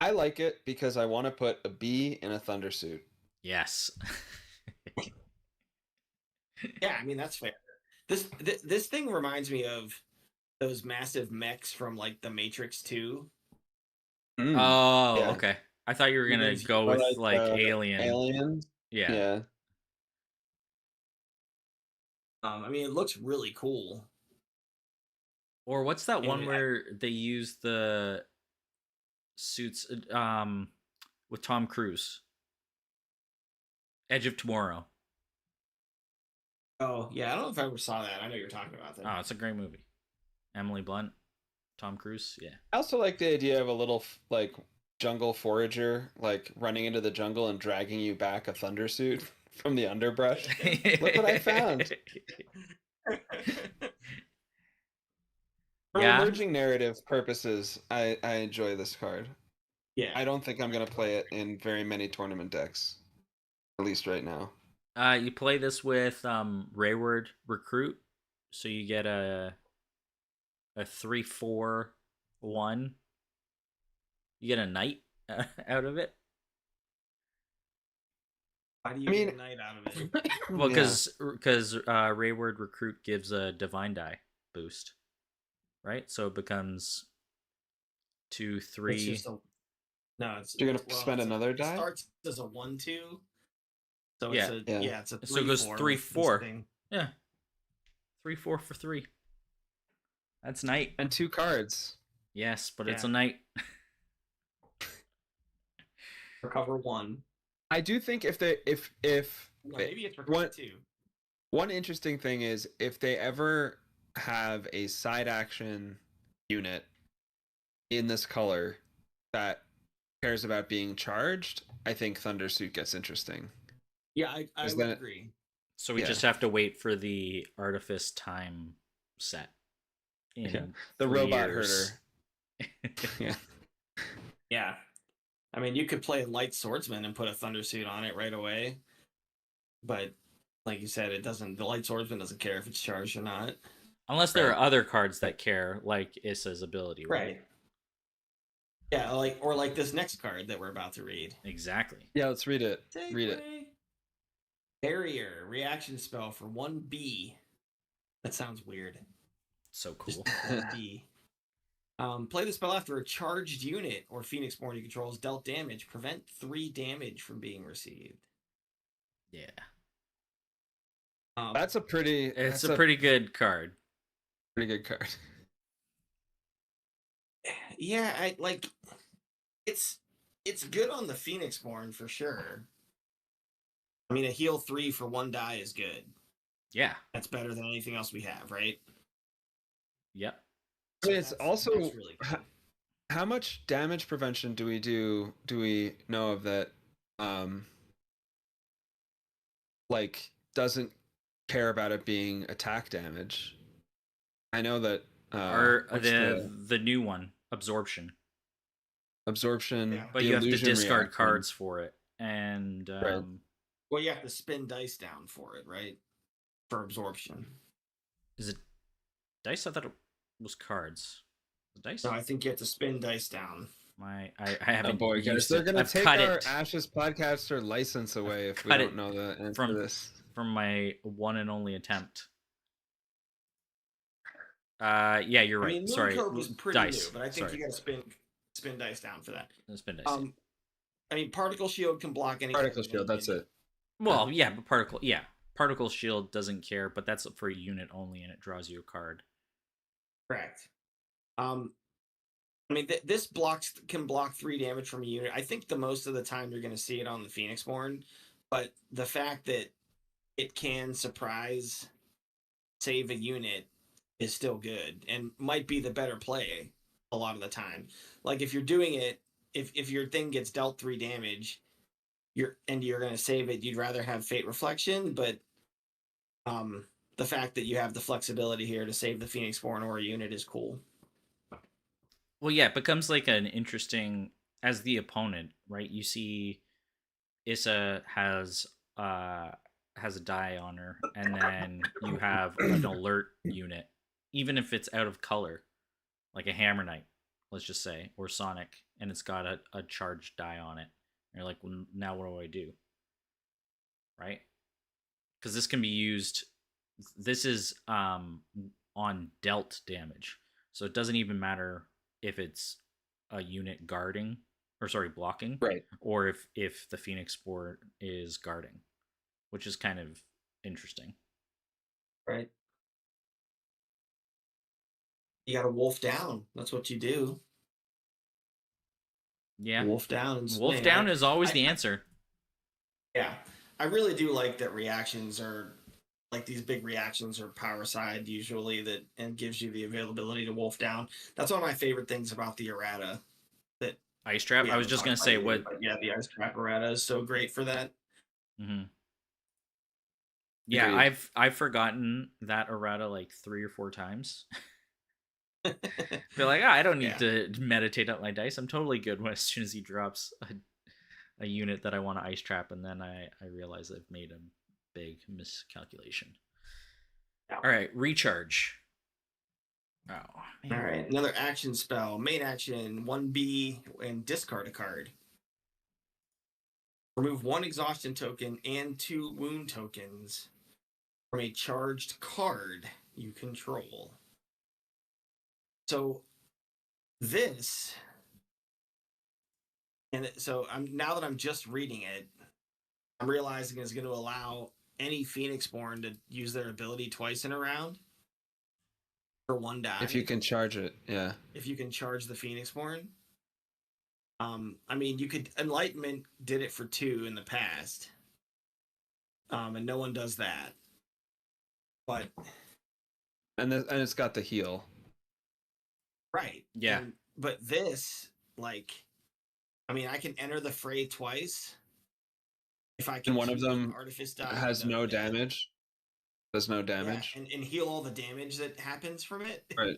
I like it because I want to put a bee in a Thundersuit. Yes. Yeah, I mean that's fair. This thing reminds me of those massive mechs from like the Matrix 2. Oh, yeah. Okay. I thought you were gonna go with like aliens. Yeah. I mean, it looks really cool. Or what's that one where they use the suits with Tom Cruise? Edge of Tomorrow. Oh, yeah, I don't know if I ever saw that. I know you're talking about that. Oh, it's a great movie. Emily Blunt, Tom Cruise, yeah. I also like the idea of a little like jungle forager like running into the jungle and dragging you back a Thundersuit from the underbrush. Look what I found. For emerging narrative purposes, I enjoy this card. Yeah. I don't think I'm going to play it in very many tournament decks, at least right now. You play this with Rayward Recruit, so you get a 3/4/1. You get a knight out of it. Why do you get a knight out of it? Well, because Rayward Recruit gives a divine die boost, right? So it becomes 2, 3. You're gonna spend another die. It starts as a 1/2. So it's it's a 3/4. So it goes 3/4. Yeah, 3/4 for 3. That's knight and 2 cards. Yes, but it's a knight. Recover 1. I do think if maybe it's recover 2. One interesting thing is if they ever have a side action unit in this color that cares about being charged, I think Thundersuit gets interesting. Yeah, I Is would that agree. So we yeah. just have to wait for the Artifice time set Yeah. in The 3 robot years. herder. Yeah. Yeah. I mean, you could play Light Swordsman and put a Thundersuit on it right away. But like you said, it doesn't. The Light Swordsman doesn't care if it's charged or not. Unless there Right. are other cards that care, like Issa's ability, right? Yeah, like this next card that we're about to read. Exactly. Yeah, let's read it. Take Read it. away. Barrier reaction spell for 1B. That sounds weird. So Just cool. 1B. Play the spell after a charged unit or Phoenixborn you control is dealt damage. Prevent 3 damage from being received. Yeah. That's a pretty It's a pretty good card. pretty good card. Yeah, I like it's good on the Phoenixborn for sure. I mean, a heal 3 for 1 die is good. Yeah. That's better than anything else we have, right? Yep. I mean, it's also that's really good. how much damage prevention do we know of that like doesn't care about it being attack damage? I know that Or what's the new one, Absorption. absorption, Yeah. But the you have to illusion discard reaction. cards for it. And Right. Well, you have to spin dice down for it, right? For absorption. Is it dice? I thought it was cards. The dice? So I think you have to spin dice down. I haven't. Oh boy, guys, used they're it. gonna I've take cut our it Ashes podcaster license away if we cut don't it know the answer from to this. from my one and only attempt. Yeah, you're right. I mean, Sorry, Mooncope is pretty dice. new, but I think Sorry. you got to spin dice down for that. Spin dice. I mean, Particle Shield can block any Particle kind of shield, that's unit. it. Well, yeah, but particle shield doesn't care, but that's for a unit only, and it draws you a card. Correct. I mean, this can block 3 damage from a unit. I think the most of the time you're going to see it on the Phoenixborn, but the fact that it can surprise save a unit is still good and might be the better play a lot of the time. Like if you're doing it, if your thing gets dealt 3 damage, you're going to save it, you'd rather have Fate Reflection, but the fact that you have the flexibility here to save the Phoenixborn or a unit is cool. Well, yeah, it becomes like an interesting as the opponent, right? You see, Issa has a die on her, and then you have an alert unit, even if it's out of color, like a Hammer Knight, let's just say, or Sonic, and it's got a charged die on it. And you're like, well, now what do I do? Right? Because this can be used. This is on dealt damage, so it doesn't even matter if it's a unit guarding or sorry blocking, Right. or if the Phoenixborn is guarding, which is kind of interesting. Right. You got to wolf down. That's what you do. Yeah, Wolf down and wolf swing. down is always the answer. Yeah, I really do like that reactions are like these big reactions are power side usually that and gives you the availability to wolf down. That's one of my favorite things about the errata. That Ice trap. I was just gonna say what. But yeah, the ice trap errata is so great for that. Mm-hmm. Yeah, Agreed. I've forgotten that errata like 3 or 4 times. Feel like I don't need to meditate up my dice. I'm totally good when as soon as he drops a unit that I want to ice trap, and then I realize I've made a big miscalculation. Yeah. All right, recharge. Oh, man. All right, another action spell, main action, 1B, and discard a card. Remove 1 exhaustion token and 2 wound tokens from a charged card you control. So this, and so now that I'm just reading it, I'm realizing it's going to allow any Phoenixborn to use their ability twice in a round for 1 die. If you can charge it, yeah. If you can charge the Phoenixborn. I mean, you could Enlightenment did it for 2 in the past, and no one does that. but And it's got the heal. right. Yeah. But this, like, I mean, I can enter the fray twice if I And one of continue an them artifice die with has a no damage. Does no yeah, damage. and heal all the damage that happens from it. Right.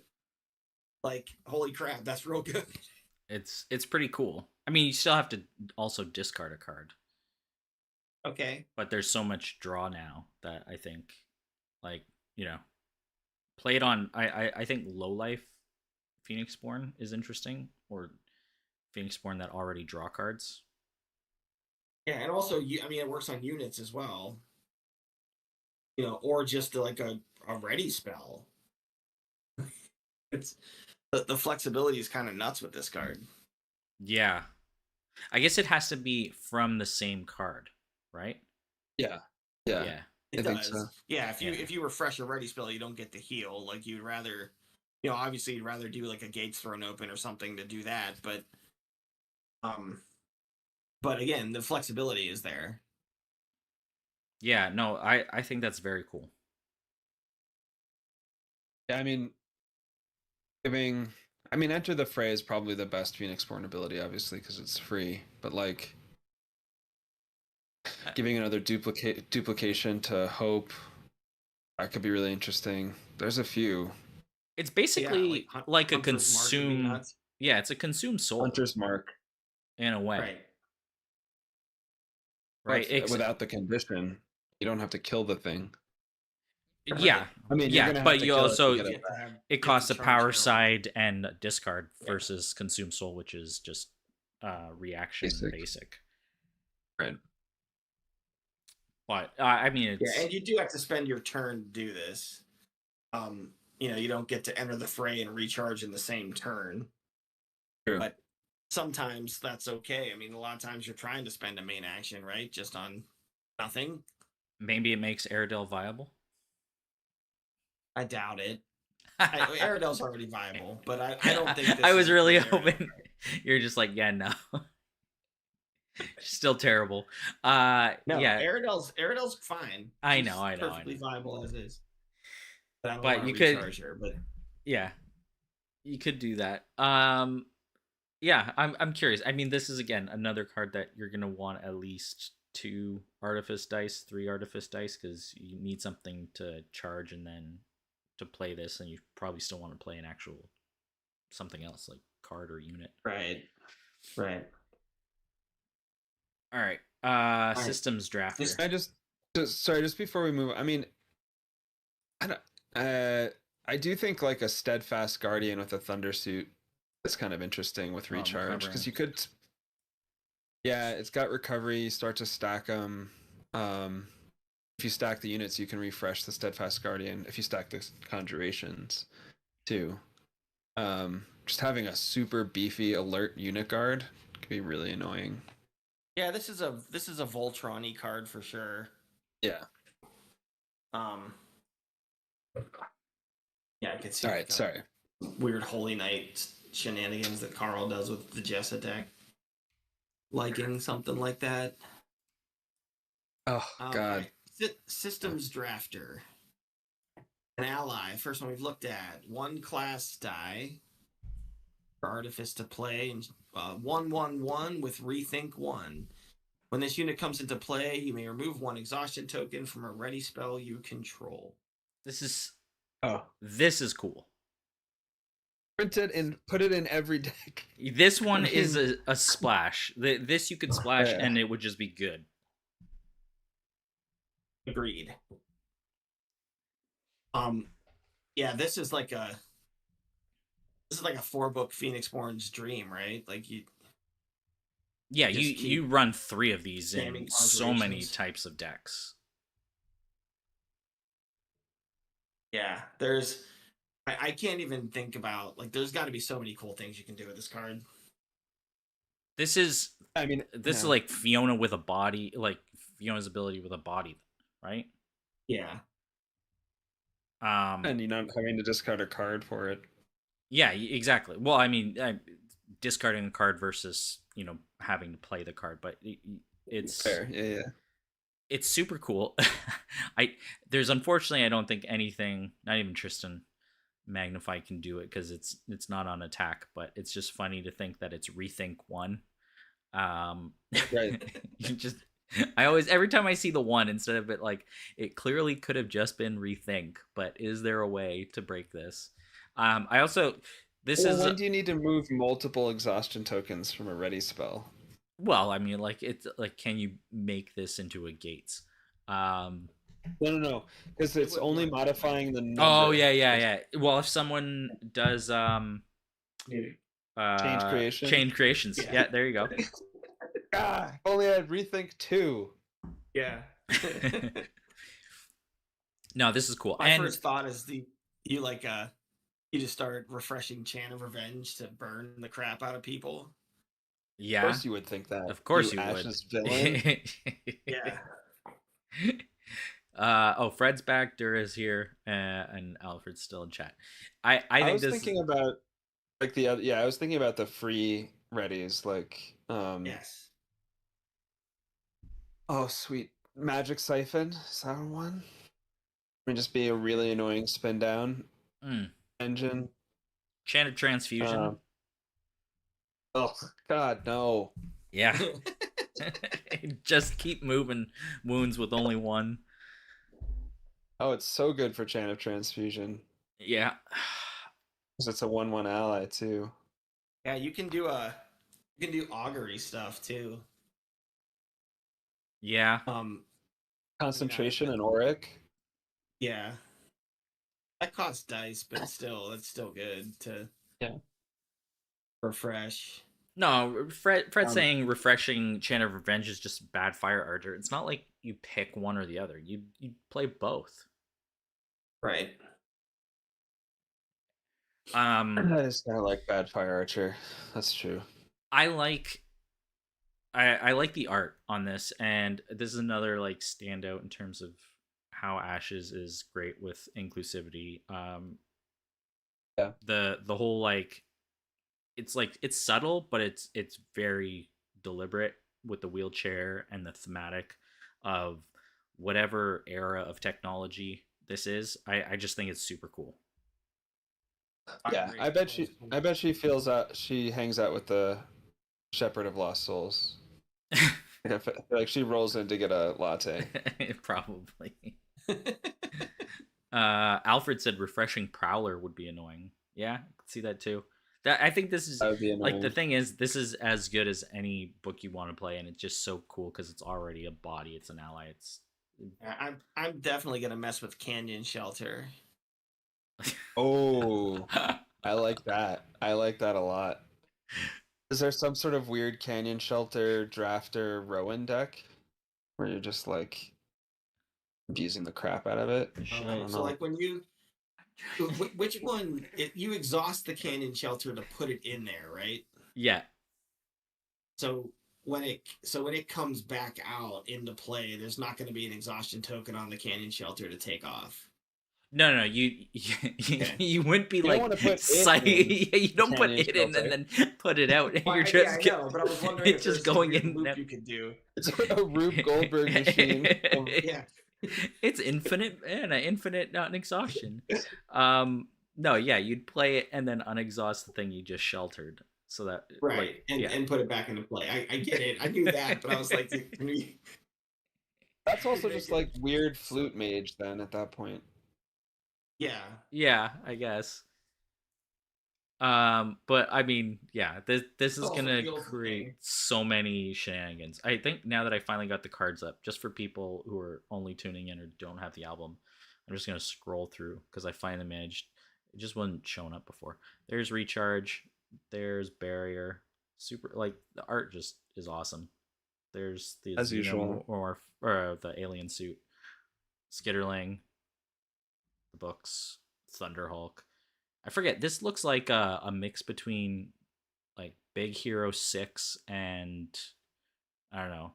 Like, holy crap, that's real good. It's pretty cool. I mean, you still have to also discard a card, Okay. but there's so much draw now that I think, like, you know, play it on. I think low life Phoenixborn is interesting, or Phoenixborn that already draw cards. Yeah, and also, I mean, it works on units as well. Or just like a ready spell. It's the flexibility is kind of nuts with this card. Yeah, I guess it has to be from the same card, right? Yeah. Yeah. Yeah. It I think does. so. Yeah, if you Yeah. if you refresh a ready spell, you don't get the heal. Like you'd rather, obviously you'd rather do like a gates thrown open or something to do that. Um, but again, the flexibility is there. Yeah, no, I think that's very cool. Yeah, I mean, Enter the Fray is probably the best Phoenixborn ability, obviously, because it's free. But like, giving another duplication to Hope, that could be really interesting. There's a few. It's Yeah, basically like a Hunter's Mark would be consume. nuts. Yeah, it's a consume soul Hunter's Mark, in a way, Right. right? but without the condition, you don't have to kill the thing. Yeah, Right. I mean, you're yeah, gonna have but to you kill it also to get You it have to back. have it you have costs to a charge power hero. side and discard Yeah. versus consume soul, which is just reaction Basic. basic. Right. But I mean, Yeah, it's and you do have to spend your turn to do this. You don't get to enter the fray and recharge in the same turn. True. But sometimes that's okay. I mean, a lot of times you're trying to spend a main action, right? Just on nothing. maybe it makes Airedale viable. I doubt it. Aradel's already viable, but I don't think this I is was a really good Aerodale hoping card. you're just like, yeah, no, still terrible. No, Yeah, Aradel's fine. I She's know, I know, I perfectly know. viable as is. But I don't But want you to could, recharge her. But yeah, you could do that. Yeah, I'm curious. I mean, this is again another card that you're gonna want at least 2 artifice dice, 3 artifice dice, because you need something to charge and then to play this, and you probably still want to play an actual something else like card or unit. right. All right. right. Systems drafter. Just before we move, I mean, I don't, I do think like a steadfast guardian with a thunder suit is kind of interesting with recharge because you could. Yeah, it's got recovery. You start to stack them. If you stack the units, you can refresh the steadfast guardian. If you stack the conjurations, too. Just having a super beefy alert unit guard can be really annoying. Yeah, this is a Voltron-y card for sure. Yeah. Yeah, I could see. All right, sorry. Weird Holy Knight shenanigans that Carl does with the Jess deck. Liking something like that. Oh, God. Right. Systems drafter. An ally. First one we've looked at. 1 class die. For artifice to play. And 1/1/1 with rethink 1. When this unit comes into play, you may remove 1 exhaustion token from a ready spell you control. This is cool. Print it and put it in every deck. This one is a splash. This you could splash and it would just be good. Agreed. Yeah, this is like a 4-book Phoenixborn's dream, right? Like you. Yeah, you run 3 of these in so many conjurations. types of decks. Yeah, I can't even think about, like, there's got to be so many cool things you can do with this card. This is is like Fiona with a body, like Fiona's ability with a body, right? Yeah. And you're not having to discard a card for it. Yeah, exactly. Well, I mean, discarding a card versus having to play the card, but it's fair. Yeah. it's super cool. I there's unfortunately I don't think anything, not even Tristan Magnify can do it because it's not on attack, but it's just funny to think that it's rethink one. Um, Right. you just I always every time I see the one instead of it like it clearly could have just been rethink, but is there a way to break this? I also this Well, is when do you need to move multiple exhaustion tokens from a ready spell? well, I mean like it's like can you make this into a gates? Um, No, no, no, because It it's would only work that way. modifying the oh number. yeah, yeah, yeah. Well, if someone does Maybe. Change creation. chain creations, Yeah. yeah, there you go. Ah, if only I had rethink two. Yeah. No, this is cool. My And first thought is you like you just start refreshing Chant of Revenge to burn the crap out of people. Of yeah, course, you would think that. of course You you would. Ash's villain. Yeah. Oh, Fred's back, Dura's here, and Alfred's still in chat. I I think was this thinking about like the other. Yeah, I was thinking about the free readies, like Yes. oh sweet magic siphon. Is that one? Would just be a really annoying spin down mm, engine. Chant of Transfusion. Um, oh God, no. Yeah, just keep moving wounds with only one. Oh, it's so good for Chant of Transfusion Yeah, because it's a 1/1 ally too. Yeah, you can do augury stuff too. yeah. Concentration but and Auric. yeah. That costs dice, but still, that's still good to Yeah. refresh. No, Fred Um, saying refreshing Chant of Revenge is just bad fire archer. It's not like you pick one or the other. You play both. Right. Um, I just kind of like bad fire archer. That's true. I like I like the art on this, and this is another like standout in terms of how Ashes is great with inclusivity. Yeah. The whole like it's subtle, but it's very deliberate with the wheelchair and the thematic of whatever era of technology this is. I just think it's super cool. Yeah, Augury I is bet cool as she. cool. I bet she feels out. She hangs out with the Shepherd of Lost Souls. I feel like she rolls in to get a latte. Probably. Alfred said refreshing prowler would be annoying. Yeah, I could see that too. That I think this is That would be like the annoying. thing is this is as good as any book you want to play, and it's just so cool because it's already a body. It's an ally. It's Yeah, I'm definitely gonna mess with Canyon Shelter. Oh, I like that. I like that a lot. Is there some sort of weird canyon shelter drafter Rowan deck where you're just like abusing the crap out of it? I don't So know. like when you which one you exhaust the Canyon Shelter to put it in there, right? yeah. So when it comes back out into play, there's not going to be an exhaustion token on the Canyon Shelter to take off. No, no, Okay. you wouldn't be You don't like want to put it in you the don't put canyon it in and shelter. then put it out. Well, You're yeah, I just know, but I was wondering it's if just there's some going weird in and loop out. you could do. It's a Rube Goldberg machine. Yeah. It's infinite and an infinite not an exhaustion. Um, no, yeah, you'd play it and then unexhaust the thing you just sheltered. So that like Right. yeah. And put it back into play. I get it. I knew that, but I was like, can we That's also make just it like weird so flute mage then at that point. yeah. Yeah, I guess. But I mean, yeah, this It's is also gonna the ultimate create game. so many shenanigans. I think now that I finally got the cards up, just for people who are only tuning in or don't have the album, I'm just gonna scroll through because I finally managed. It just wasn't showing up before. There's recharge. There's barrier. Super like the art just is awesome. There's the As usual. xenomorph or the alien suit, Skitterling, the books, Thunderhulk. I forget. This looks like a mix between like Big Hero 6 and I don't know.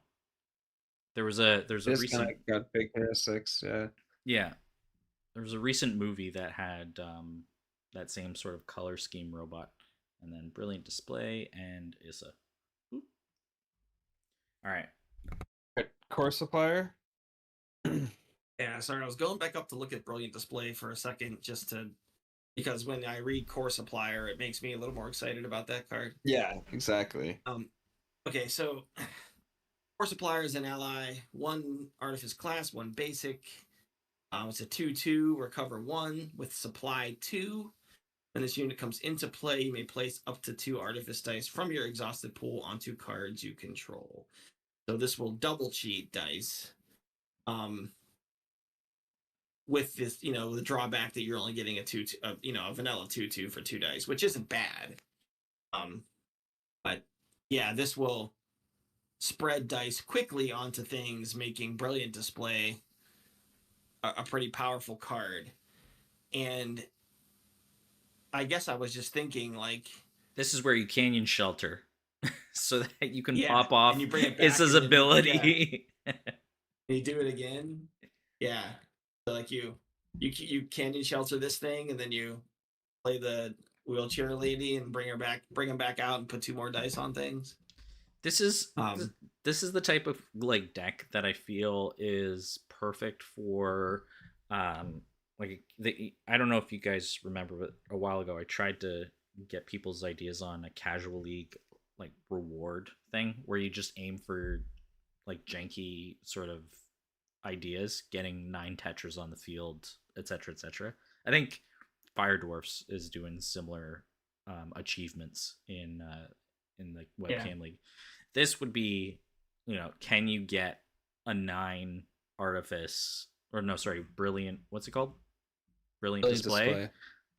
There's a Just kind of recent got big hair 6, yeah. yeah, there was a recent movie that had that same sort of color scheme robot and then Brilliant Display and Issa. Oop. All right. Right, core supplier? Yeah, sorry, I was going back up to look at Brilliant Display for a second, because when I read Core Supplier, it makes me a little more excited about that card. Yeah, exactly. Okay, so Core Supplier is an ally, one Artifice class, one basic. It's a 2/2, recover 1 with supply 2. When this unit comes into play, you may place up to 2 Artifice dice from your exhausted pool onto cards you control. So this will double cheat dice. With this, the drawback that you're only getting a vanilla 2/2 for 2 dice, which isn't bad. Um, but yeah, this will spread dice quickly onto things, making Brilliant Display a pretty powerful card. And I guess I was just thinking, like, This is where you canyon shelter so that you can yeah, pop and off you bring it back, Issa's and then ability. you do it again. Yeah, so like you canyon shelter this thing, and then you play the wheelchair lady and bring them back out, and put 2 more dice on things. This is Um, this is the type of like deck that I feel is perfect for like I don't know if you guys remember, but a while ago I tried to get people's ideas on a casual league like reward thing where you just aim for like janky sort of ideas, getting 9 tetras on the field, etc., etc. I think Fire Dwarfs is doing similar achievements in the yeah, webcam league. This would be, can you get a 9 artifice or no, sorry, brilliant? What's it called? Brilliant Brilliant display. display.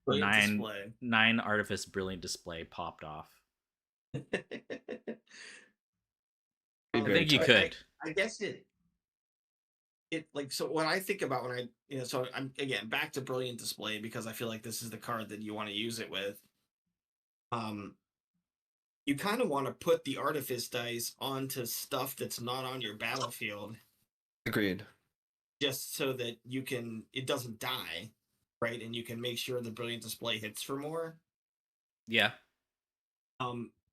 brilliant Nine display. nine artifice brilliant display popped off. Be I very think you tough. could. I guess it like, so what I think about when so I'm again back to Brilliant Display, because I feel like this is the card that you want to use it with. Um, you kind of want to put the Artifice dice onto stuff that's not on your battlefield, Agreed. just so that it doesn't die, right? And you can make sure the Brilliant Display hits for more. Yeah.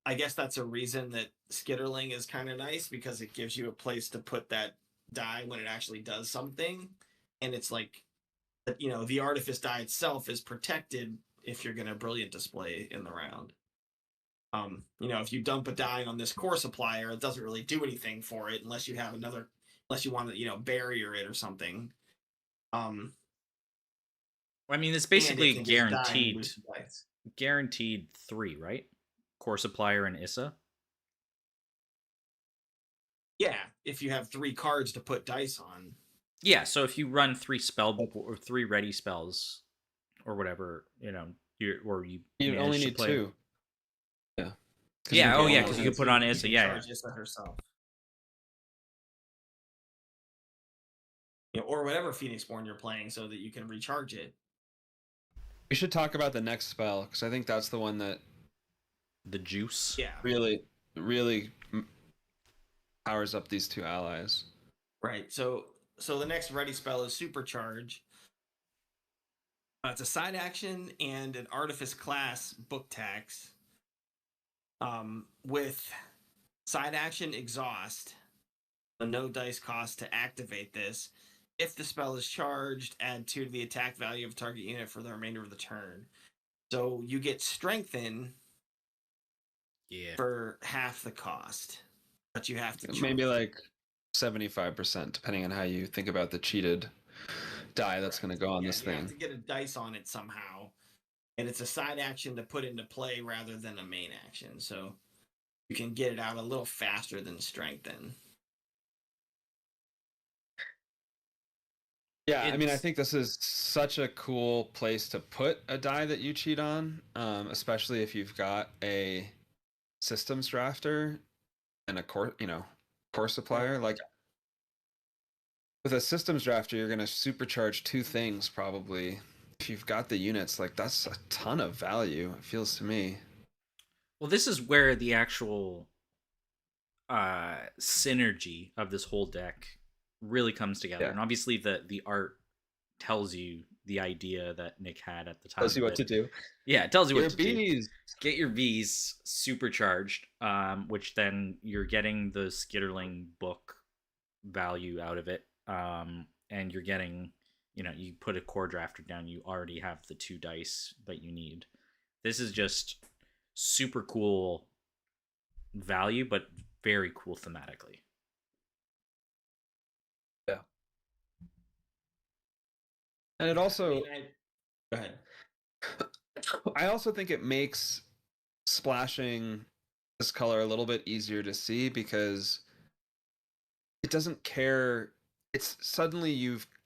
I guess that's a reason that Skitterling is kind of nice, because it gives you a place to put that die when it actually does something. And it's like, the Artifice die itself is protected if you're going to Brilliant Display in the round. If you dump a die on this Core Supplier, it doesn't really do anything for it unless you want to, barrier it or something. I mean, it's And it basically can just die and lose dice. guaranteed 3, right? Core supplier and Issa. Yeah, if you have 3 cards to put dice on. Yeah, so if you run 3 spell or 3 ready spells or whatever, you You only manage to need play. 2. Yeah. Yeah. Oh, yeah, because you You could put on you Issa. can Yeah, charge Issa herself. Or whatever Phoenixborn you're playing, so that you can recharge it. We should talk about the next spell, because I think that's the one that the juice. Yeah. really, really powers up these 2 allies. Right. So the next ready spell is Supercharge. It's a side action and an Artifice class book tax. With side action Exhaust, so no dice cost to activate this. If the spell is charged, add 2 to the attack value of target unit for the remainder of the turn. So you get Strengthen for half the cost, but you have to maybe like 75%, depending on how you think about the cheated die that's going to go on this thing. You have to get a dice on it somehow, and it's a side action to put into play rather than a main action, so you can get it out a little faster than Strengthen. Yeah, I mean, I think this is such a cool place to put a die that you cheat on, especially if you've got a systems drafter and a core supplier. Like with a systems drafter, you're going to supercharge 2 things probably. If you've got the units, like that's a ton of value, it feels to me. Well, this is where the actual synergy of this whole deck really comes together. Yeah. And obviously the art tells you the idea that Nick had at the time. Tells you what to do. Yeah, it tells you your what to V's. do. Get your V's supercharged, which then you're getting the Skitterling book value out of it. and you're getting, you put a core drafter down, you already have the 2 dice that you need. This is just super cool value, but very cool thematically. Yeah. And it I also, mean, go ahead. I also think it makes splashing this color a little bit easier to see because it doesn't care. It's suddenly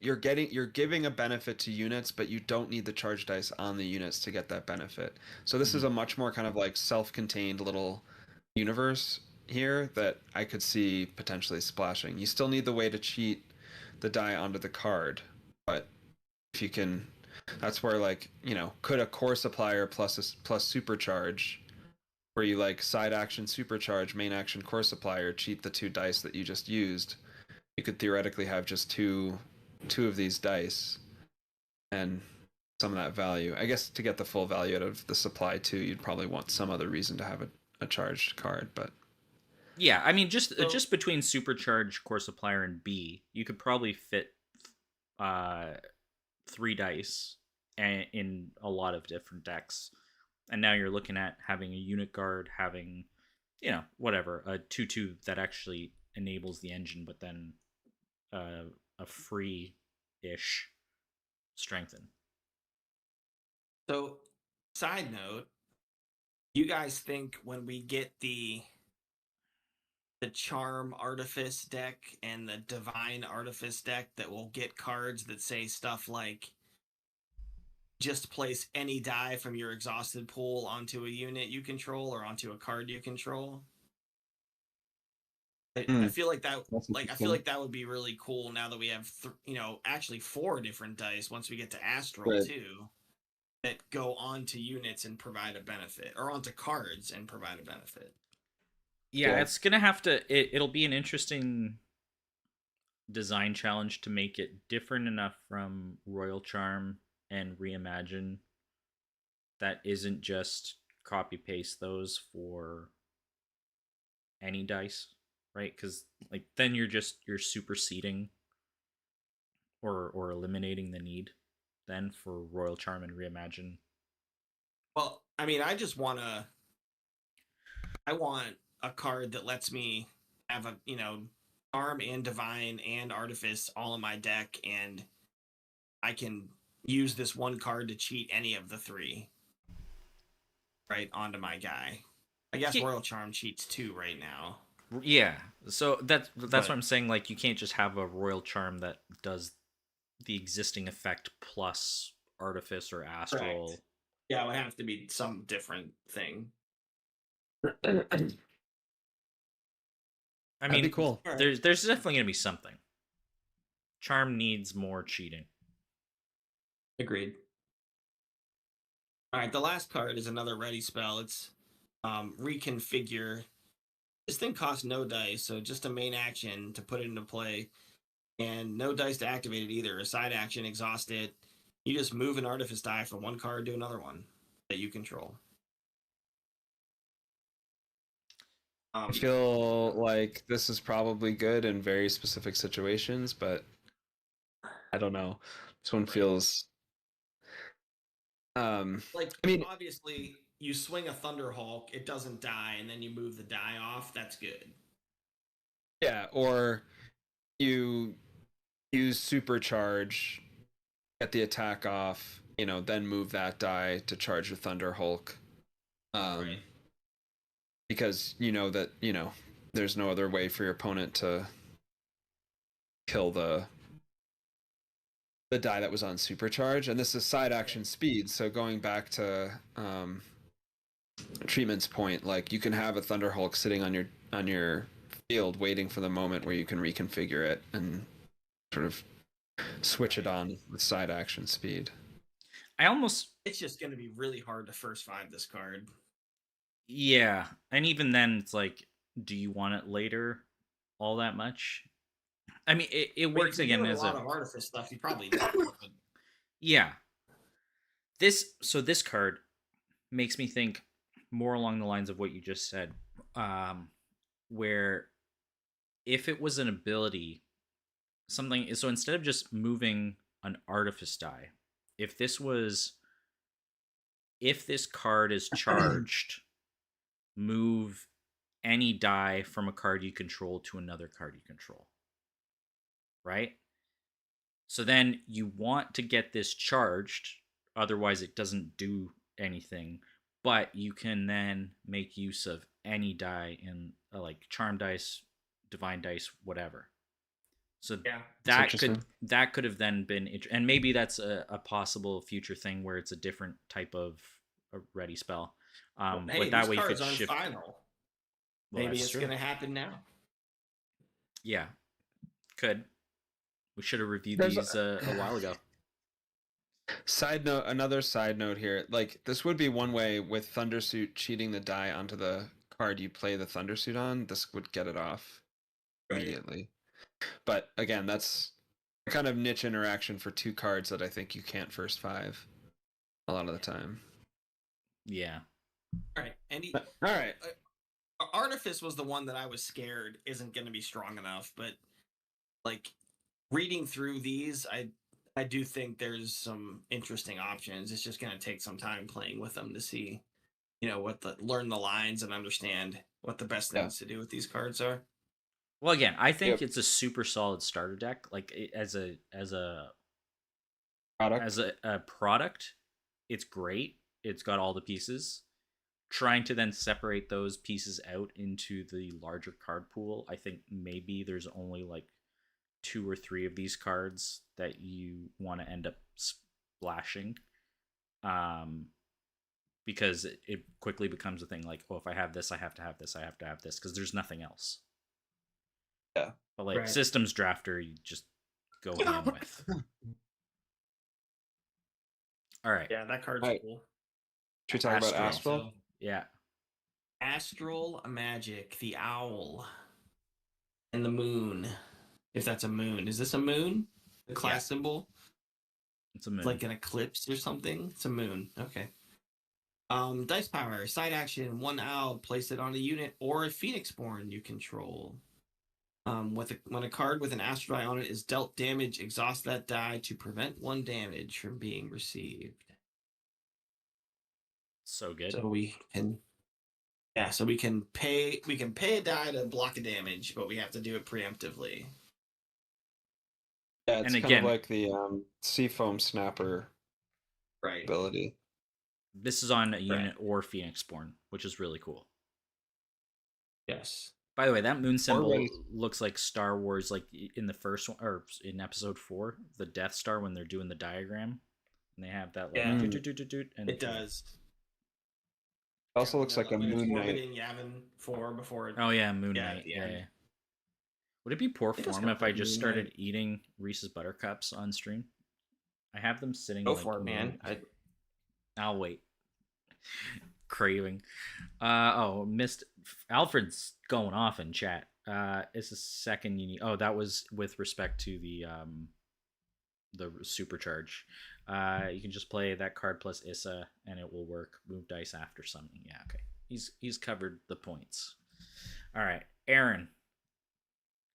you're giving a benefit to units, but you don't need the charge dice on the units to get that benefit. So this is a much more kind of like self-contained little universe here that I could see potentially splashing. You still need the way to cheat the die onto the card, but if you can, that's where like could a core supplier plus supercharge, where you like side action supercharge, main action core supplier, cheat the 2 dice that you just used. You could theoretically have just two of these dice and some of that value. I guess to get the full value out of the supply too, you'd probably want some other reason to have a charged card, but Yeah, I mean, just So, just between supercharge core supplier and B, you could probably fit uh 3 dice in a lot of different decks. And now you're looking at having a unit guard, having, whatever, a 2/2 that actually enables the engine, but then a free ish strengthen. so side note, you guys think when we get the charm artifice deck and the divine artifice deck that will get cards that say stuff like just place any die from your exhausted pool onto a unit you control or onto a card you control? I feel like that that's I feel interesting. like that would be really cool now that we have actually 4 different dice once we get to astral But too, that go onto units and provide a benefit, or onto cards and provide a benefit. Yeah, yeah, it's gonna have to. It'll be an interesting design challenge to make it different enough from Royal Charm and Reimagine that isn't just copy paste those for any dice, right? Because like then you're superseding or eliminating the need then for Royal Charm and Reimagine. Well, I mean, I want a card that lets me have a arm and divine and artifice all in my deck, and I can use this one card to cheat any of the three right onto my guy. I guess Yeah, Royal Charm cheats 2 right now, yeah. So that's what but I'm saying. Like you can't just have a Royal Charm that does the existing effect plus Artifice or correct. Astral. Yeah, it would have to be some different thing. All I that'd be mean, cool. right. there's definitely gonna be something. Charm needs more cheating. Agreed. All right, the last card is another ready spell. It's reconfigure. This thing costs no dice, so just a main action to put it into play, and no dice to activate it either. A side action, exhaust it. You just move an artifice die from one card to another one that you control. I Um, feel like this is probably good in very specific situations, but I don't know. This one right. feels Like, I mean, obviously, you swing a Thunderhawk, it doesn't die, and then you move the die off. That's good. yeah, or you use supercharge, get the attack off, then move that die to charge the Thunder Hulk. Right. Um, because you know that, there's no other way for your opponent to kill the die that was on supercharge. And this is side action speed, so going back to treatment's point, like you can have a Thunder Hulk sitting on your field waiting for the moment where you can reconfigure it and sort of switch it Right. on with side action speed. I almost It's just going to be really hard to first five this card. Yeah, and even then, it's like, do you want it later all that much? I mean, it I mean, if works you're again doing a as lot a of artifice stuff, you probably do. But yeah. This card makes me think more along the lines of what you just said, where if it was an ability something. So instead of just moving an artifice die, if this was if this card is charged, move any die from a card you control to another card you control. Right? So then you want to get this charged, otherwise it doesn't do anything. But you can then make use of any die in like charm dice, divine dice, whatever. So Yeah. That's interesting. that could have then been, and maybe that's a possible future thing where it's a different type of a ready spell. Well, hey, But that these way you could cards aren't shift. final. Well, Maybe that's it's true. gonna happen now. Yeah, could. We should have reviewed There's these a while ago. Side note, another side note here. Like this would be one way with Thundersuit cheating the die onto the card you play the Thundersuit on. This would get it off Right. immediately. But again, that's a kind of niche interaction for two cards that I think you can't first five a lot of the time. Yeah. All right. And All right. Artifice was the one that I was scared isn't going to be strong enough, but like reading through these, I do think there's some interesting options. It's just going to take some time playing with them to see, learn the lines and understand what the best things to do with these cards are. Well, again, I think Yep. it's a super solid starter deck. Like as a Product. a product, it's great. It's got all the pieces. Trying to then separate those pieces out into the larger card pool, I think maybe there's only like 2 or 3 of these cards that you want to end up splashing. Because it quickly becomes a thing like, oh, if I have this, I have to have this, I have to have this, because there's nothing else. Yeah. But like systems drafter, you just go ham with. All right. Yeah, that card's cool. Should we talk about Astral? So, yeah. Astral Magic, the owl, and the moon. If that's a moon, is this a moon? The class symbol? It's a moon. It's like an eclipse or something. It's a moon. Okay. Dice power, side action, 1 owl, place it on a unit or a Phoenixborn you control. When a card with an astral die on it is dealt damage, exhaust that die to prevent 1 damage from being received. So good. So we can pay a die to block a damage, but we have to do it preemptively. Yeah, it's kind of like the Seafoam Snapper ability. This is on a unit or Phoenixborn, which is really cool. Yes. By the way, that moon symbol looks like Star Wars, like in the first one, or in episode 4, the Death Star when they're doing the diagram, and they have that like and it does. It also looks like a Moon Knight. Yavin 4 before. Oh yeah, Moon Knight. Yeah. Would it be poor form if I just started eating Reese's Buttercups on stream? I have them sitting. Go for it, man. I'll wait. Craving. Missed. Alfred's going off in chat. It's the second you need. Oh, that was with respect to the supercharge. You can just play that card plus Issa, and it will work. Move dice after summoning. Yeah, okay. He's covered the points. All right, Aaron.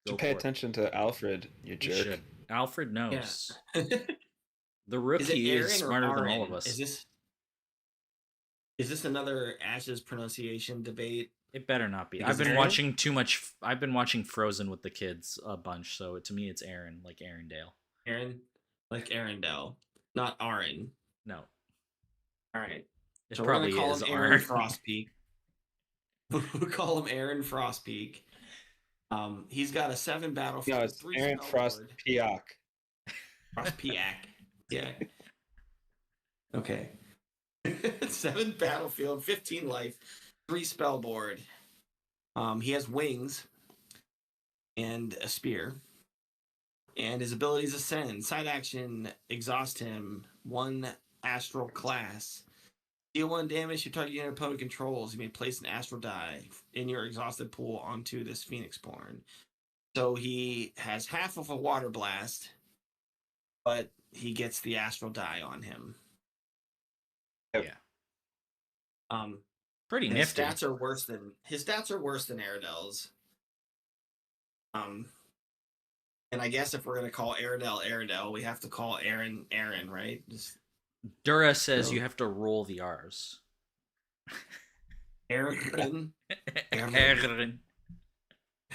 You pay attention to Alfred, you jerk. Alfred knows. Yeah. The rookie is smarter than all of us. Is this another Ash's pronunciation debate? It better not be. I've been watching too much. I've been watching Frozen with the kids a bunch, so to me it's Aaron, like Arendelle. Aaron, like Arendelle, not Aaron. No. All right. It so probably we're gonna call is him Aaron Frostpeak. We'll call him Aaron Frostpeak. He's got a 7 battlefield. No, it's Aaron Frostpeak. Frostpeak. Yeah. Okay. 7 battlefield, 15 life, 3 spell board. He has wings and a spear. And his abilities ascend. Side action, exhaust him. 1 astral class. Deal 1 damage to target unit opponent controls. You may place an astral die in your exhausted pool onto this Phoenixborn. So he has half of a water blast, but he gets the astral die on him. Yeah. Pretty his nifty. His stats are worse than Aradel's. And I guess if we're gonna call Airedale, we have to call Aaron, right? Just Dura says so you have to roll the R's. Aaron, Aaron. Aaron.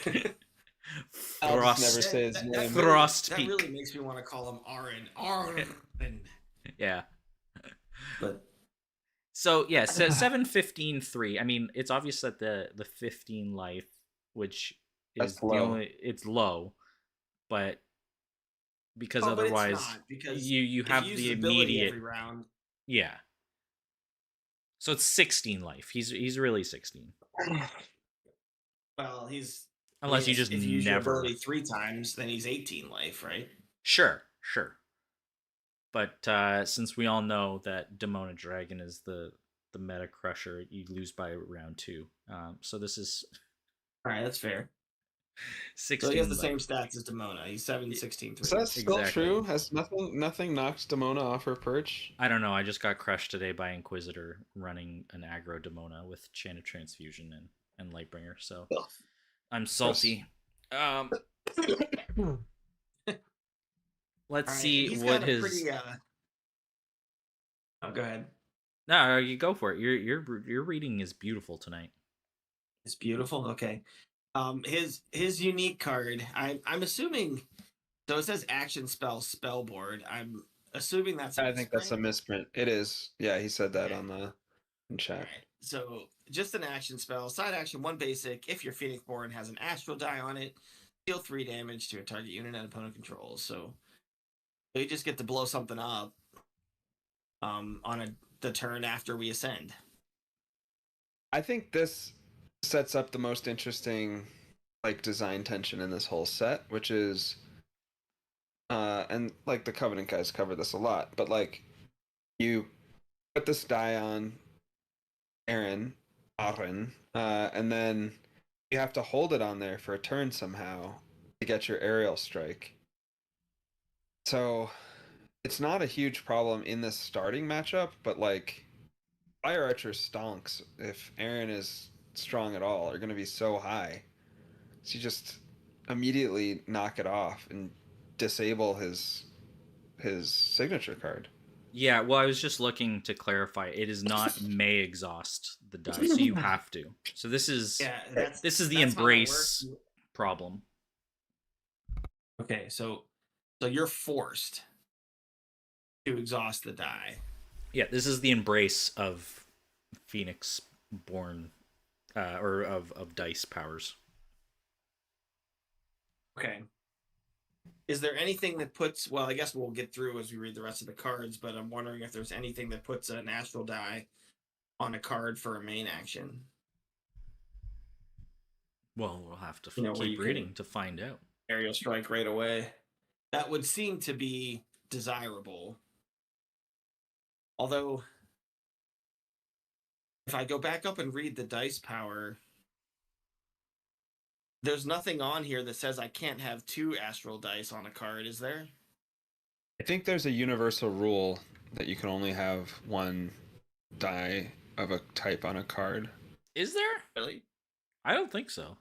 I'll just never Frost. say his name. Frost That really Peak. makes me want to call him Aaron. Yeah. But So yeah, so 715.3. I mean, it's obvious that the 15 life, which is That's the low. only, it's low, but because but it's otherwise not because you if have you use the his ability immediate, every round, yeah. So it's 16 life. He's really 16. well, he's. I Unless mean, you just if you use your never. ability 3 times, then he's 18 life, right? Sure, sure. But since we all know that Demona Dragon is the meta crusher, you lose by round 2. So this is All right, that's fair. So he has 16 the same life. stats as Demona. He's 7, 16, Is 3. that still Exactly. true? Has nothing knocked Demona off her perch? I don't know. I just got crushed today by Inquisitor running an aggro Demona with Chain of Transfusion and Lightbringer. So Ugh. I'm salty. All Let's right, see and he's what got a his. pretty. Oh, go ahead. No, you go for it. Your reading is beautiful tonight. It's beautiful. Okay. His unique card. I'm assuming. So it says action spell board. I'm assuming that's a I think that's a misprint. misprint. It is. Yeah, he said that Okay. on the in All chat. right. So just an action spell. Side action, 1 basic. If your Phoenix Born has an astral die on it, deal 3 damage to a target unit and opponent controls. So you just get to blow something up on the turn after we ascend. I think this sets up the most interesting like design tension in this whole set, which is and like the Covenant guys cover this a lot, but like you put this die on Aaron, and then you have to hold it on there for a turn somehow to get your aerial strike. So it's not a huge problem in this starting matchup, but like Fire Archer stonks if Aaron is strong at all, are going to be so high. So you just immediately knock it off and disable his signature card. Yeah, well, I was just looking to clarify. It is not may exhaust the die, so you have to. So this is Yeah, the that's how that embrace works. problem. Okay, so you're forced to exhaust the die. Yeah, this is the embrace of Phoenix born or of dice powers. Okay. Is there anything that puts? Well, I guess we'll get through as we read the rest of the cards, but I'm wondering if there's anything that puts an astral die on a card for a main action. Well, we'll have to Where keep you reading can to find out. aerial strike right away. That would seem to be desirable. Although, if I go back up and read the dice power, there's nothing on here that says I can't have 2 astral dice on a card, is there? I think there's a universal rule that you can only have 1 die of a type on a card. Is there? Really? I don't think so.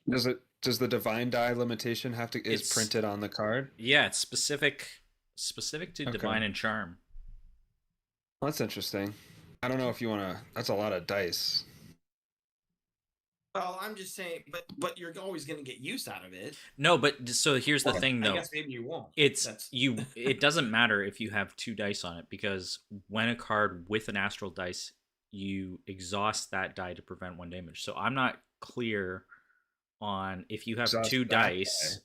Does the divine die limitation is It's printed on the card? Yeah, it's specific to Okay. divine and charm. Well, that's interesting. I don't know if you want to. That's a lot of dice. Well, I'm just saying, but you're always going to get use out of it. No, but so here's the thing, though. I guess maybe you won't. It doesn't matter if you have 2 dice on it, because when a card with an astral dice, you exhaust that die to prevent 1 damage. So I'm not clear on if you have Exhaust 2 that dice. die.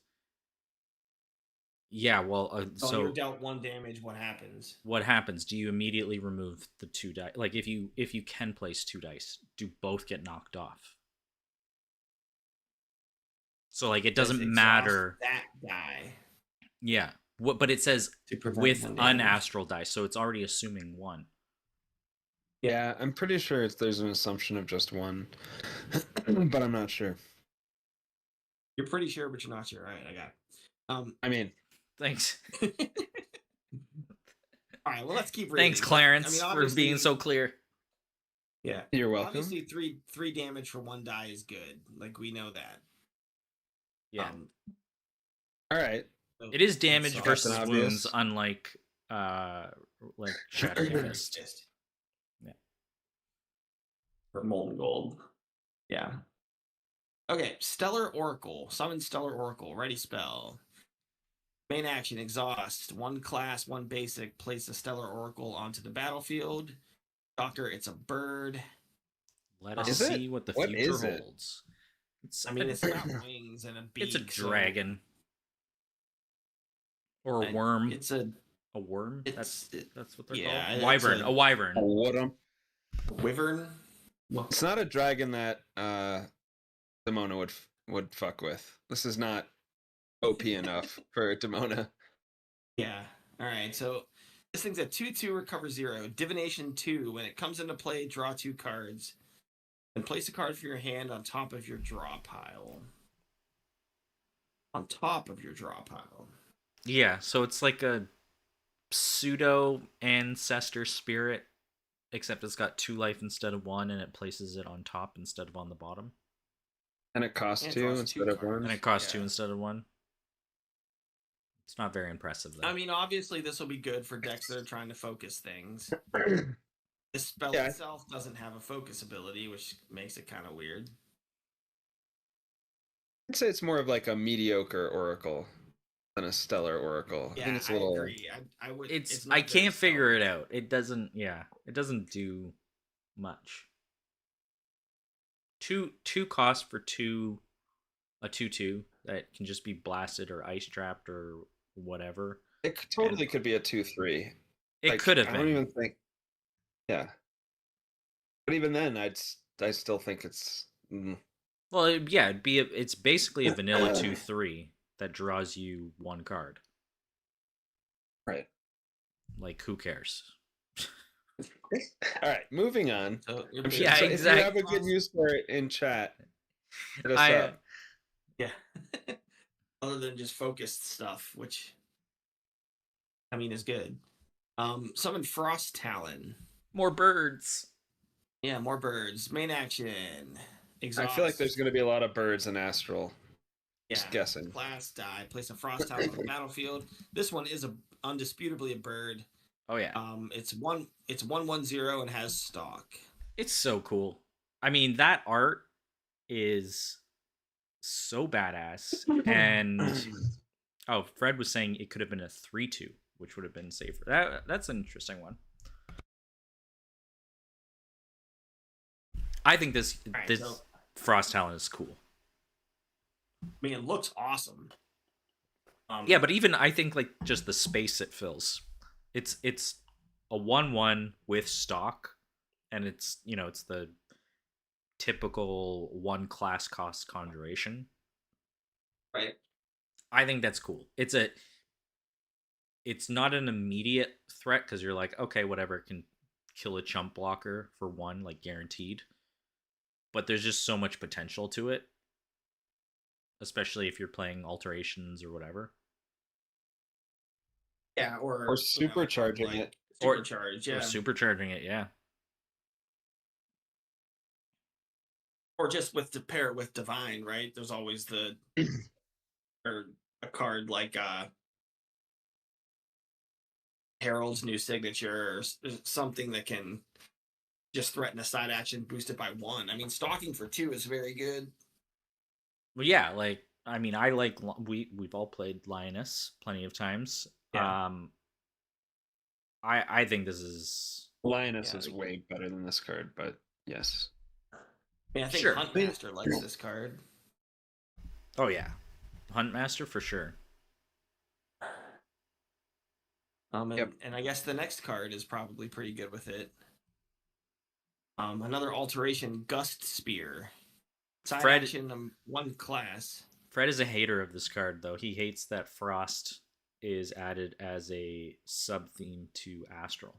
Yeah, well, so you're dealt 1 damage. What happens? What happens? Do you immediately remove the 2 dice? Like if you can place 2 dice, do both get knocked off? So like it doesn't matter that die. Yeah. But it says with 1 an damage. astral dice, so it's already assuming 1. Yeah, I'm pretty sure there's an assumption of just 1, but I'm not sure. You're pretty sure, but you're not sure. All right, I got it. I mean, Thanks. All right, well, let's keep reading. Thanks, Clarence, for obviously- being so clear. Yeah. you're welcome. Obviously, three damage for 1 die is good. Like, we know that. Yeah. All right. It is damage That's versus Captain wounds, Obvious. unlike like Shattering Fist. Yeah. For Molten Gold. Yeah. Okay, Stellar Oracle. Summon Stellar Oracle. Ready spell. Main action, exhaust. One class, one basic. Place a Stellar Oracle onto the battlefield. Doctor, it's a bird. Let us Is it? see what the What future is it? holds. It's I mean, it's got wings and a beak. it's a so dragon. Or a I- worm. It's a. A worm? It's That's what they're yeah, called. it's Wyvern. A wyvern. What wyvern. It's not a dragon that Demona would fuck with. This is not OP enough for Demona. Yeah. All right. So this thing's a 2/2 recover 0. Divination 2. When it comes into play, draw 2 cards. And place a card from your hand on top of your draw pile. On top of your draw pile. Yeah, so it's like a pseudo ancestor spirit, except it's got 2 life instead of 1, and it places it on top instead of on the bottom. And it costs And it 2 draws instead 2 of 1. cards. And it costs Yeah. 2 instead of 1. It's not very impressive, though. I mean, obviously, this will be good for decks that are trying to focus things. This spell Yeah. itself doesn't have a focus ability, which makes it kind of weird. I'd say it's more of like a mediocre oracle than a stellar oracle. I Yeah, think it's a I little. agree. I would. It's not I very can't figure stellar. it out. It doesn't. Yeah, it doesn't do much. Two cost for a 2/2 that can just be blasted or ice trapped or whatever. It totally could be a 2/3. It could have I been. don't even think. Yeah. But even then, I still think it's. Well, yeah, it's basically a vanilla 2/3 that draws you 1 card. Right. Like, who cares? All right, moving on. So, Yeah, If you have exactly. a good use for it in chat, hit us I up. Yeah. Other than just focused stuff, which I mean is good. Summon Frost Talon. more birds. Yeah, more birds. Main action. Exhaust. I feel like there's going to be a lot of birds in Astral. yeah. Just guessing. Class die. Place a Frost Talon on the battlefield. This one is undisputably a bird. Oh yeah, It's 1/1/0 and has stalk. it's so cool. I mean, that art is so badass. And oh, Fred was saying it could have been a 3/2, which would have been safer. That's an interesting one. I think this Alright, this so- Frost Talon is cool. I mean, it looks awesome. Yeah, but even I think like just the space it fills. It's a 1/1 with stock, and it's it's the typical 1 class cost conjuration. right. I think that's cool. It's not an immediate threat because you're like, okay, whatever, it can kill a chump blocker for 1, like guaranteed. But there's just so much potential to it, especially if you're playing alterations or whatever. Yeah, or supercharging it. Supercharge, yeah. Or supercharging it, yeah. Or just to pair it with Divine, right? There's always the or a card like Herald's New Signature or something that can just threaten a side action boosted by 1. I mean, stalking for 2 is very good. Well, yeah, like I mean, I like we've all played Lioness plenty of times. Yeah. I think this is Lioness is way better than this card, but yes. I mean, I think Sure. Huntmaster likes this card. oh yeah, Huntmaster for sure. And I guess the next card is probably pretty good with it. Another alteration, Gust Spear. Side Fred- action, 1 class. Fred is a hater of this card, though. He hates that Frost is added as a sub theme to Astral.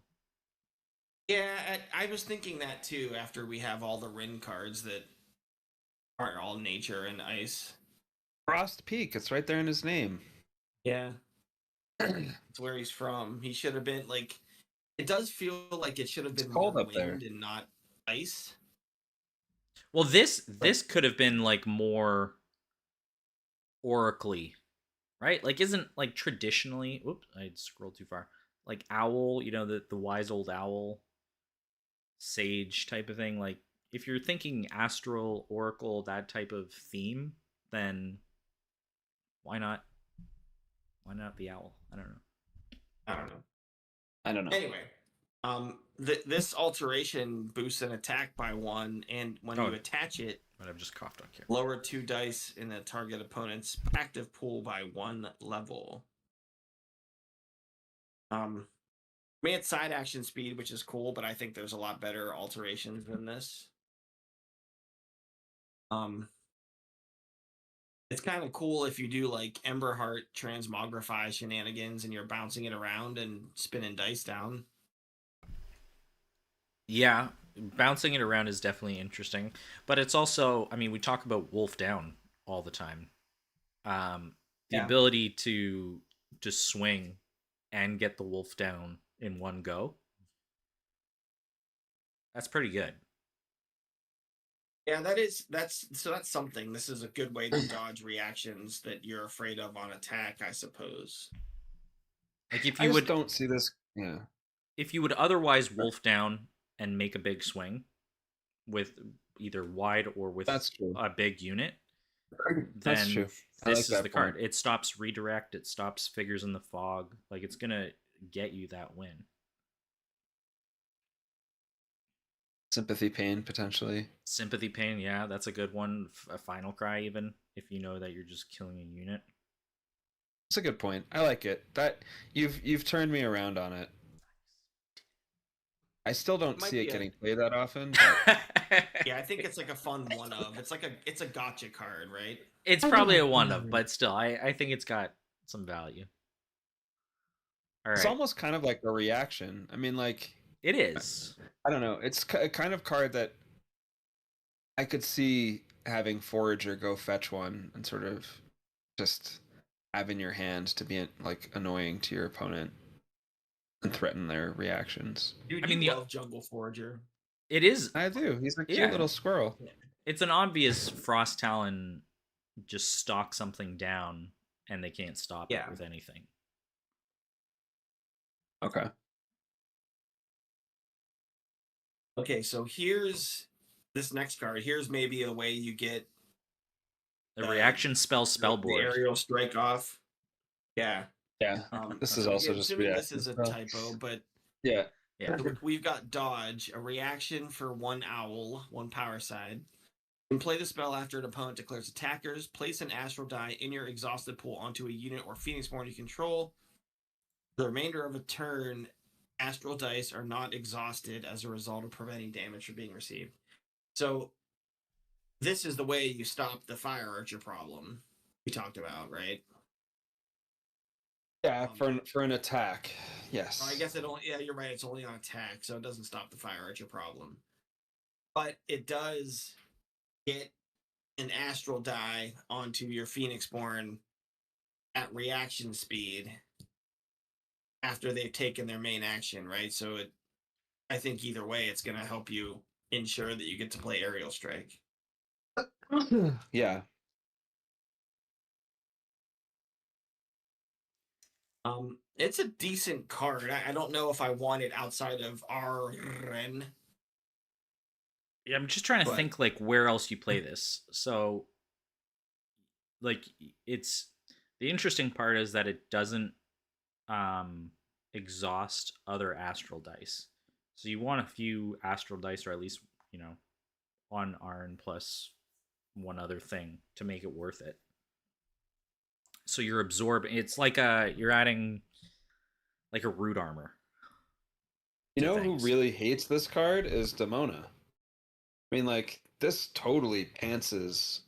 Yeah, I was thinking that too after we have all the Rin cards that aren't all nature and ice. Frost Peak, it's right there in his name. Yeah. It's where he's from. He should have been like it does feel like it should have been cold more up there. wind and not ice. Well, this could have been like more oracly, right? Like, isn't like traditionally? Oops, I scrolled too far. Like owl, the wise old owl, sage type of thing. Like, if you're thinking astral oracle, that type of theme, then why not? Why not the owl? I don't know. I don't know. I don't know. Anyway, this alteration boosts an attack by 1, and when Oh, you attach it, but I've just coughed on camera. lower 2 dice in the target opponent's active pool by 1 level. I mean, it's side action speed, which is cool, but I think there's a lot better alterations than this. It's kind of cool if you do like Emberheart transmogrify shenanigans and you're bouncing it around and spinning dice down. Yeah, bouncing it around is definitely interesting, but it's also, I mean, we talk about Wolf Down all the time. The Yeah. ability to just swing and get the wolf down in one go, that's pretty good. Yeah, that's something. This is a good way to dodge reactions that you're afraid of on attack, I suppose. Like, if I you just would don't see this. Yeah, if you would otherwise wolf down and make a big swing with either wide or with that's true. a big unit, That's true. then I like this is that the point. card. It stops redirect, it stops figures in the fog. Like, it's gonna get you that win. Sympathy pain potentially. Sympathy pain, yeah, that's a good one. A final cry, even if you know that you're just killing a unit. It's a good point. I like it. That you've turned me around on it. I still don't see it getting played that often. But... yeah, I think it's like a fun one of. It's a gotcha card, right? It's probably a one of, but still, I think it's got some value. All right. It's almost kind of like a reaction. I mean, like, it is. I don't know. It's a kind of card that I could see having Forager go fetch one and sort of just have in your hand to be like annoying to your opponent and threaten their reactions. Dude, I mean, you love Jungle Forager. It is. I do. He's a cute little squirrel. It's an obvious Frost Talon just stalk something down and they can't stop it with anything. Okay. Okay, so here's this next card. Here's maybe a way you get the reaction spell spellboard. The aerial strike off. Yeah. Yeah. This is also just this is a typo, but yeah. We've got dodge, a reaction for 1 owl, 1 power side. You can play the spell after an opponent declares attackers. Place an astral die in your exhausted pool onto a unit or Phoenixborn you control. The remainder of a turn, astral dice are not exhausted as a result of preventing damage from being received. So this is the way you stop the fire archer problem we talked about, right? Yeah, for an attack. Yes. I guess it only. Yeah, you're right. It's only on attack, so it doesn't stop the fire archer problem. But it does get an astral die onto your Phoenixborn at reaction speed after they've taken their main action, right? So I think either way, it's going to help you ensure that you get to play aerial strike. Yeah. It's a decent card. I don't know if I want it outside of Ren. Yeah, I'm just trying to think like where else you play this. So, like, it's the interesting part is that it doesn't exhaust other astral dice. So you want a few astral dice, or at least 1 Arn plus 1 other thing to make it worth it. So you're absorbing. It's like you're adding like a root armor. You know who really hates this card is Demona. I mean, like, this totally pantses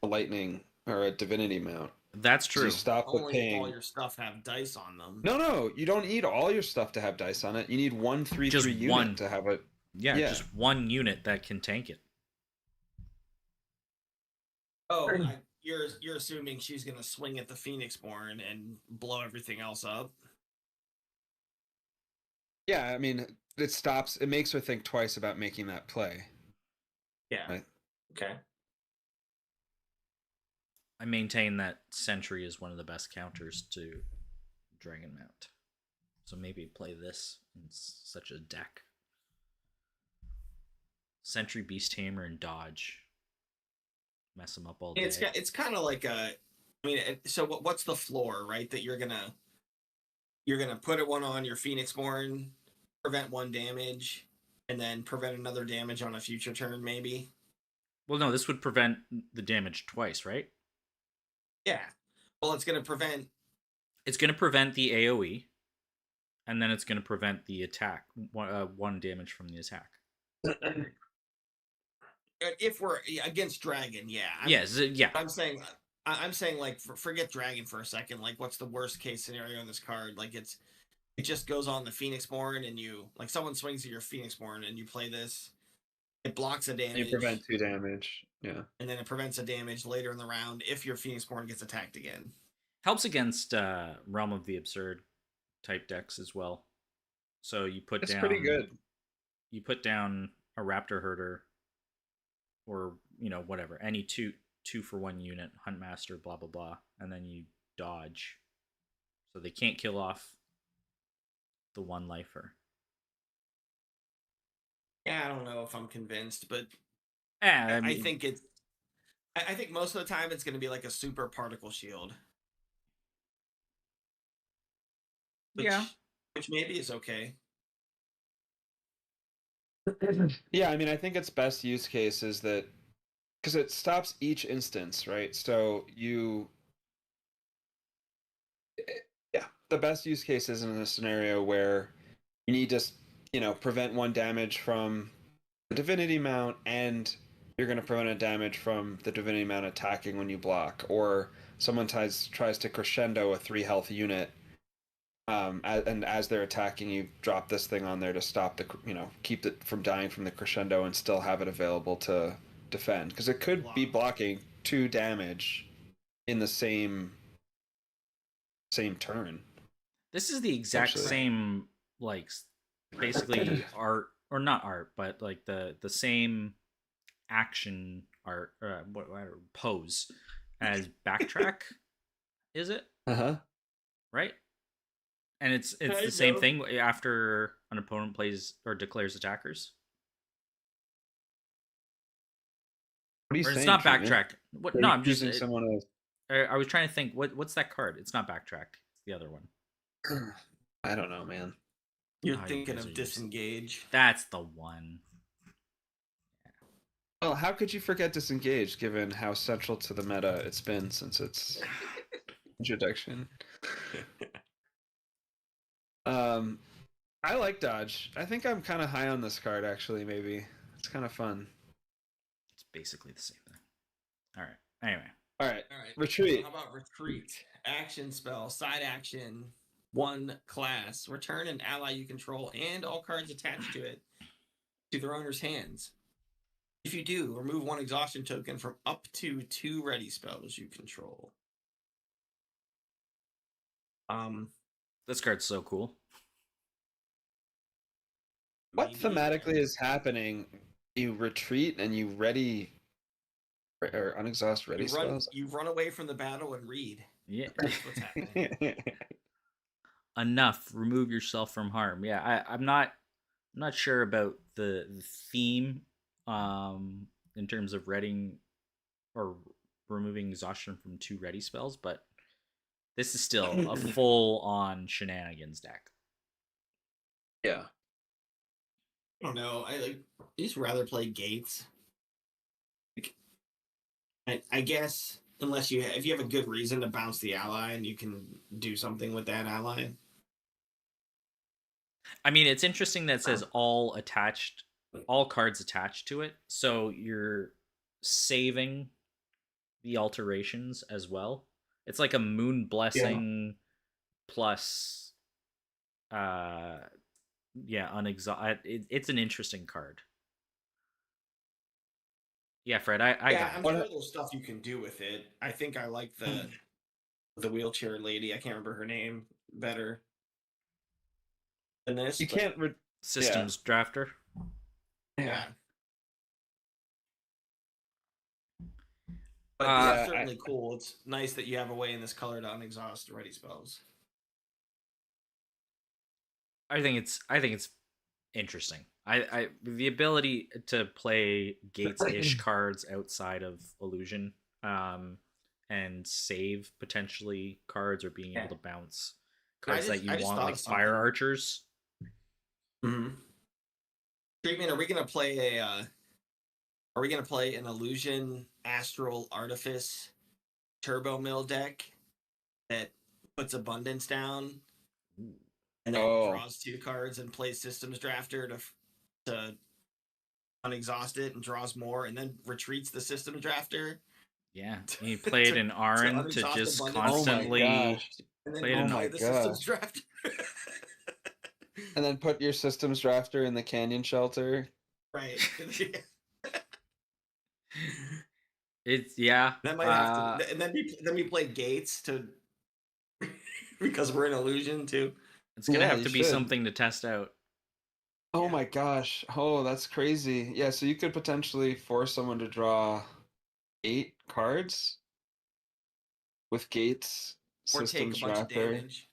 a lightning or a divinity mount. That's true. So you stop Only with paying. If all your stuff have dice on them. No, you don't need all your stuff to have dice on it. You need 1/3/3 unit to have it. Yeah, just 1 unit that can tank it. Oh, you're assuming she's gonna swing at the Phoenixborn and blow everything else up. Yeah, I mean, it makes her think twice about making that play. Yeah. Right? Okay. I maintain that Sentry is one of the best counters to Dragon Mount. So maybe play this in such a deck. Sentry, Beast Tamer, and Dodge. Mess them up all day. It's kind of like a. I mean, so what's the floor, right? That you're gonna put one on your Phoenixborn, prevent 1 damage, and then prevent another damage on a future turn, maybe. Well, no, this would prevent the damage twice, right? Yeah. Well, it's gonna prevent. It's going to prevent the AoE, and then it's going to prevent the attack, 1 damage from the attack. If we're against Dragon, yeah. Yeah. I'm saying. I'm saying like forget Dragon for a second. Like, what's the worst case scenario in this card? Like, it just goes on the Phoenixborn, and you like someone swings at your Phoenixborn, and you play this. It blocks a damage. You prevent 2 damage. Yeah. And then it prevents a damage later in the round if your Phoenixborn gets attacked again. Helps against Realm of the Absurd type decks as well. So you put It's down pretty good. You put down a Raptor Herder, or whatever, any two for 1 unit, Huntmaster, blah blah blah, and then you dodge, so they can't kill off the 1 lifer. Yeah, I don't know if I'm convinced, but I think it's. I think most of the time it's going to be like a super particle shield. Which maybe is okay. Yeah, I mean, I think its best use case is that because it stops each instance, right? So yeah, the best use case is in a scenario where you need to, prevent 1 damage from the Divinity Mount, and you're going to prevent a damage from the Divinity Mount attacking when you block, or someone tries to crescendo a 3 health unit. And as they're attacking, you drop this thing on there to stop keep it from dying from the crescendo and still have it available to defend. Because it could be blocking 2 damage in the same turn. This is the exact same, like, basically art, or not art, but like the same action art, pose as Backtrack, is it? Right? And it's the same thing after an opponent plays or declares attackers. What are you or saying? It's not Backtrack. What? No, I'm just using someone else. I was trying to think. What's that card? It's not Backtrack. It's the other one. I don't know, man. You're thinking of Disengage. That's the one. Well, how could you forget Disengage, given how central to the meta it's been since its introduction? I like Dodge. I think I'm kind of high on this card, actually, maybe. It's kind of fun. It's basically the same thing. All right. Anyway. All right. Retreat. So how about Retreat? Action spell, side action, 1 class. Return an ally you control and all cards attached to it to their owner's hands. If you do, remove 1 exhaustion token from up to 2 ready spells you control. This card's so cool. What thematically is happening? You retreat and you ready or unexhaust ready spells? You run away from the battle and read. Yeah. That's what's happening. Enough. Remove yourself from harm. Yeah, I'm not sure about the theme in terms of reading or removing exhaustion from 2 ready spells, but this is still a full on shenanigans deck. Yeah. I don't know. I just rather play Gates. I guess unless if you have a good reason to bounce the ally and you can do something with that ally. I mean, it's interesting that it says all cards attached to it, so you're saving the alterations as well. It's like a Moon Blessing plus it's an interesting card. Yeah, Fred, I got I'm sure there's stuff you can do with it. I think I like the wheelchair lady. I can't remember her name better than this. You can't systems drafter. Yeah. But this is Uh, Yeah, certainly cool. It's nice that you have a way in this color to unexhaust ready spells. I think it's interesting. I the ability to play Gates ish cards outside of illusion, um, and save potentially cards or being able Yeah. to bounce And cards that you I just want, thought like of fire something. archers. Mm-hmm. Treatment. Are we gonna play a? Are we gonna play an illusion astral artifice turbo mill deck that puts abundance down Ooh, and then oh, draws 2 cards and plays systems drafter to unexhaust it and draws more and then retreats the systems drafter yeah, to, and you played to, an to Arin to unexhaust just abundance oh my constantly gosh, and then played oh an. replay my the systems gosh. drafter. And then put your systems drafter in the canyon shelter. Right. It's yeah. That might have to, and then we play gates to because we're in illusion too. It's gonna Yeah, have you to be should. something to test out. Oh Yeah. my gosh. Oh, that's crazy. Yeah, so you could potentially force someone to draw 8 cards with Gates Or take a systems bunch of drafter. damage.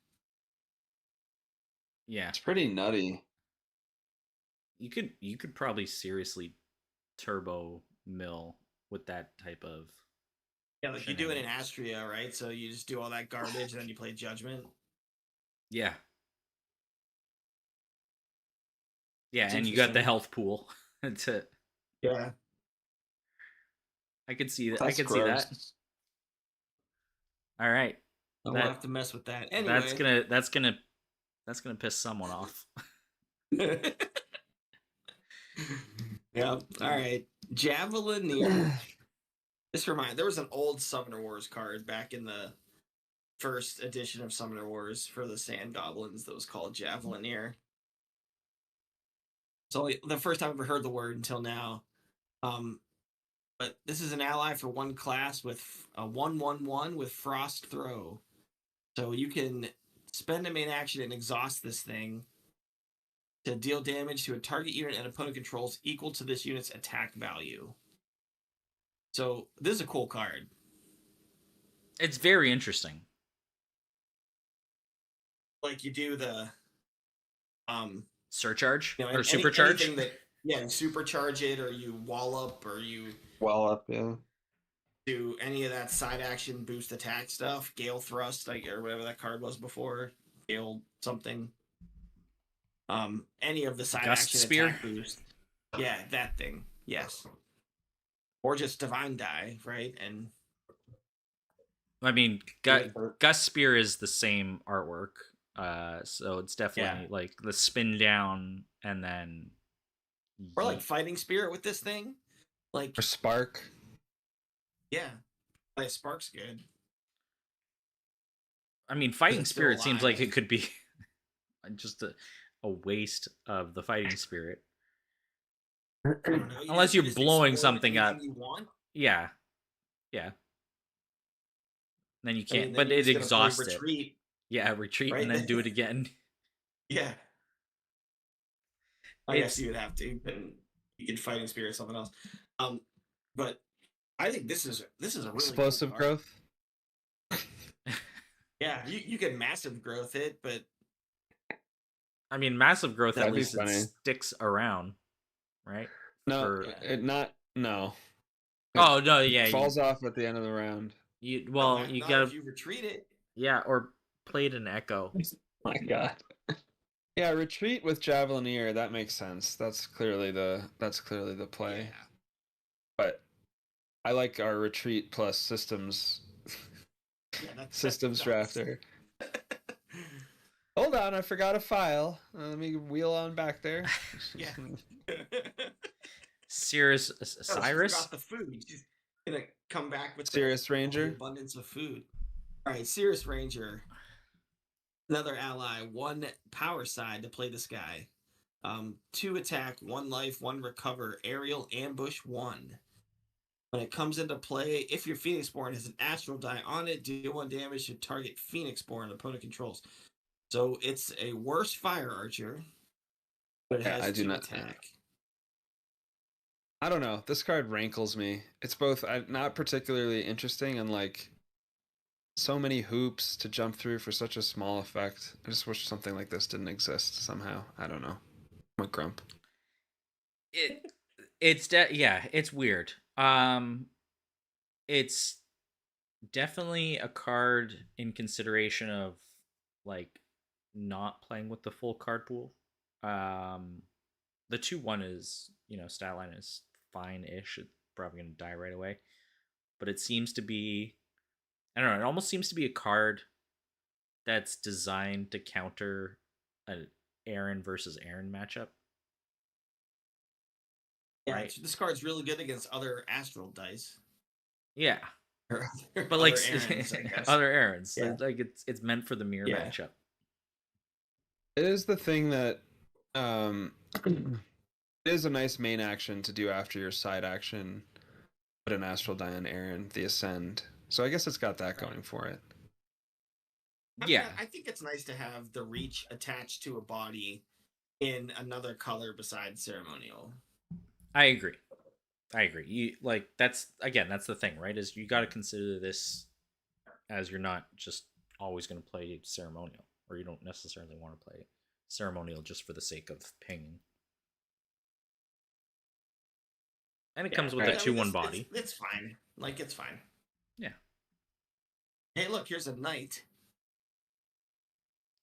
Yeah, It's pretty nutty. you could probably seriously turbo mill with that type of Yeah, like you do it in shenanigans. Astria, right? So you just do all that garbage and then you play Judgment. Yeah, yeah, It's and you got the interesting. health pool. to Yeah. I could see that. I That's could see that. gross. All right, I won't that have to mess with that. that's Anyway. gonna that's gonna that's gonna piss someone off. Yeah. All right. Javelineer. There was an old Summoner Wars card back in the first edition of Summoner Wars for the Sand Goblins that was called Javelineer. So the first time I ever heard the word until now. Um, but this is an ally for 1 class with a 1/1/1 with Frost Throw. So you can spend a main action and exhaust this thing to deal damage to a target unit and opponent controls equal to this unit's attack value. So this is a cool card. It's very interesting. Like you do the um Surcharge you know or supercharge. anything that yeah you supercharge it or you wall up or you Well up, yeah. do any of that side action boost attack stuff, Gale Thrust, like or whatever that card was before, Gale something. Any of the side Gust action spear. attack boost. Yeah, that thing. Yes. Or just Divine Die, right? And I mean, do it for Gus Spear is the same artwork, so it's yeah. definitely like the spin down and then Or like yeet. Fighting Spirit with this thing. Like Or Spark. yeah, like Spark's good. I mean, Because fighting it's still spirit seems like alive. it could be just a waste of the fighting spirit, I don't know. unless You you're just blowing explode something anything up. you want. Yeah, yeah. Then you I mean, can't, then but you're it just gonna play exhausts it. retreat, Yeah, retreat and right? then do it again. Yeah. I guess It's you would have to, and you could Fighting Spirit or something else. Um, but I think this is a really cool Explosive card. growth. Yeah, you can massive growth it, but I mean, massive growth. At That'd be least it funny. sticks around, right? No, For yeah. it not no. It oh no, yeah, falls off at the end of the round. you No, well, you not if gotta you retreat it. yeah, or played an echo. My God. Yeah, retreat with Javelineer, that makes sense. That's clearly the play. Yeah. But I like our retreat plus systems Yeah, systems that's drafter. Hold on, I forgot a file. Let me wheel on back there. yeah. Cirrus Oh, she Cyrus. forgot the food. She's gonna come back with Sirius all the Ranger. abundance of food. All right, Cirrus Ranger, another ally, 1 power side to play this guy. 2 attack, 1 life, 1 recover, aerial ambush 1. When it comes into play, if your Phoenixborn has an astral die on it, deal 1 damage to target Phoenixborn opponent controls. So it's a worse fire archer, but it Yeah, has I do 2 not. attack. I don't know. This card rankles me. It's both not particularly interesting and like so many hoops to jump through for such a small effect. I just wish something like this didn't exist somehow. I don't know. I'm a grump. It yeah, it's weird. It's definitely a card in consideration of like not playing with the full card pool. Um, the 2/1 is, stat line is fine-ish. It's probably gonna die right away, but it seems to be, I don't know. It almost seems to be a card that's designed to counter an Aaron versus Aaron matchup, Yeah, right? this card's really good against other astral dice Yeah, or but like other errands, I guess. other Aarons, Yeah, like it's meant for the mirror yeah, matchup. It is the thing that um it is a nice main action to do after your side action. Put an astral die on Aaron, the ascend. So I guess it's got that right. going for it. I mean, Yeah, I think it's nice to have the reach attached to a body in another color besides ceremonial. I agree. I agree. You like that's the thing, right? Is you got to consider this as you're not just always going to play ceremonial, or you don't necessarily want to play ceremonial just for the sake of pinging. And it Yeah, comes with a Right. I mean, 2/1 this it's body. it's fine. Like it's fine. Yeah. Hey, look, here's a knight.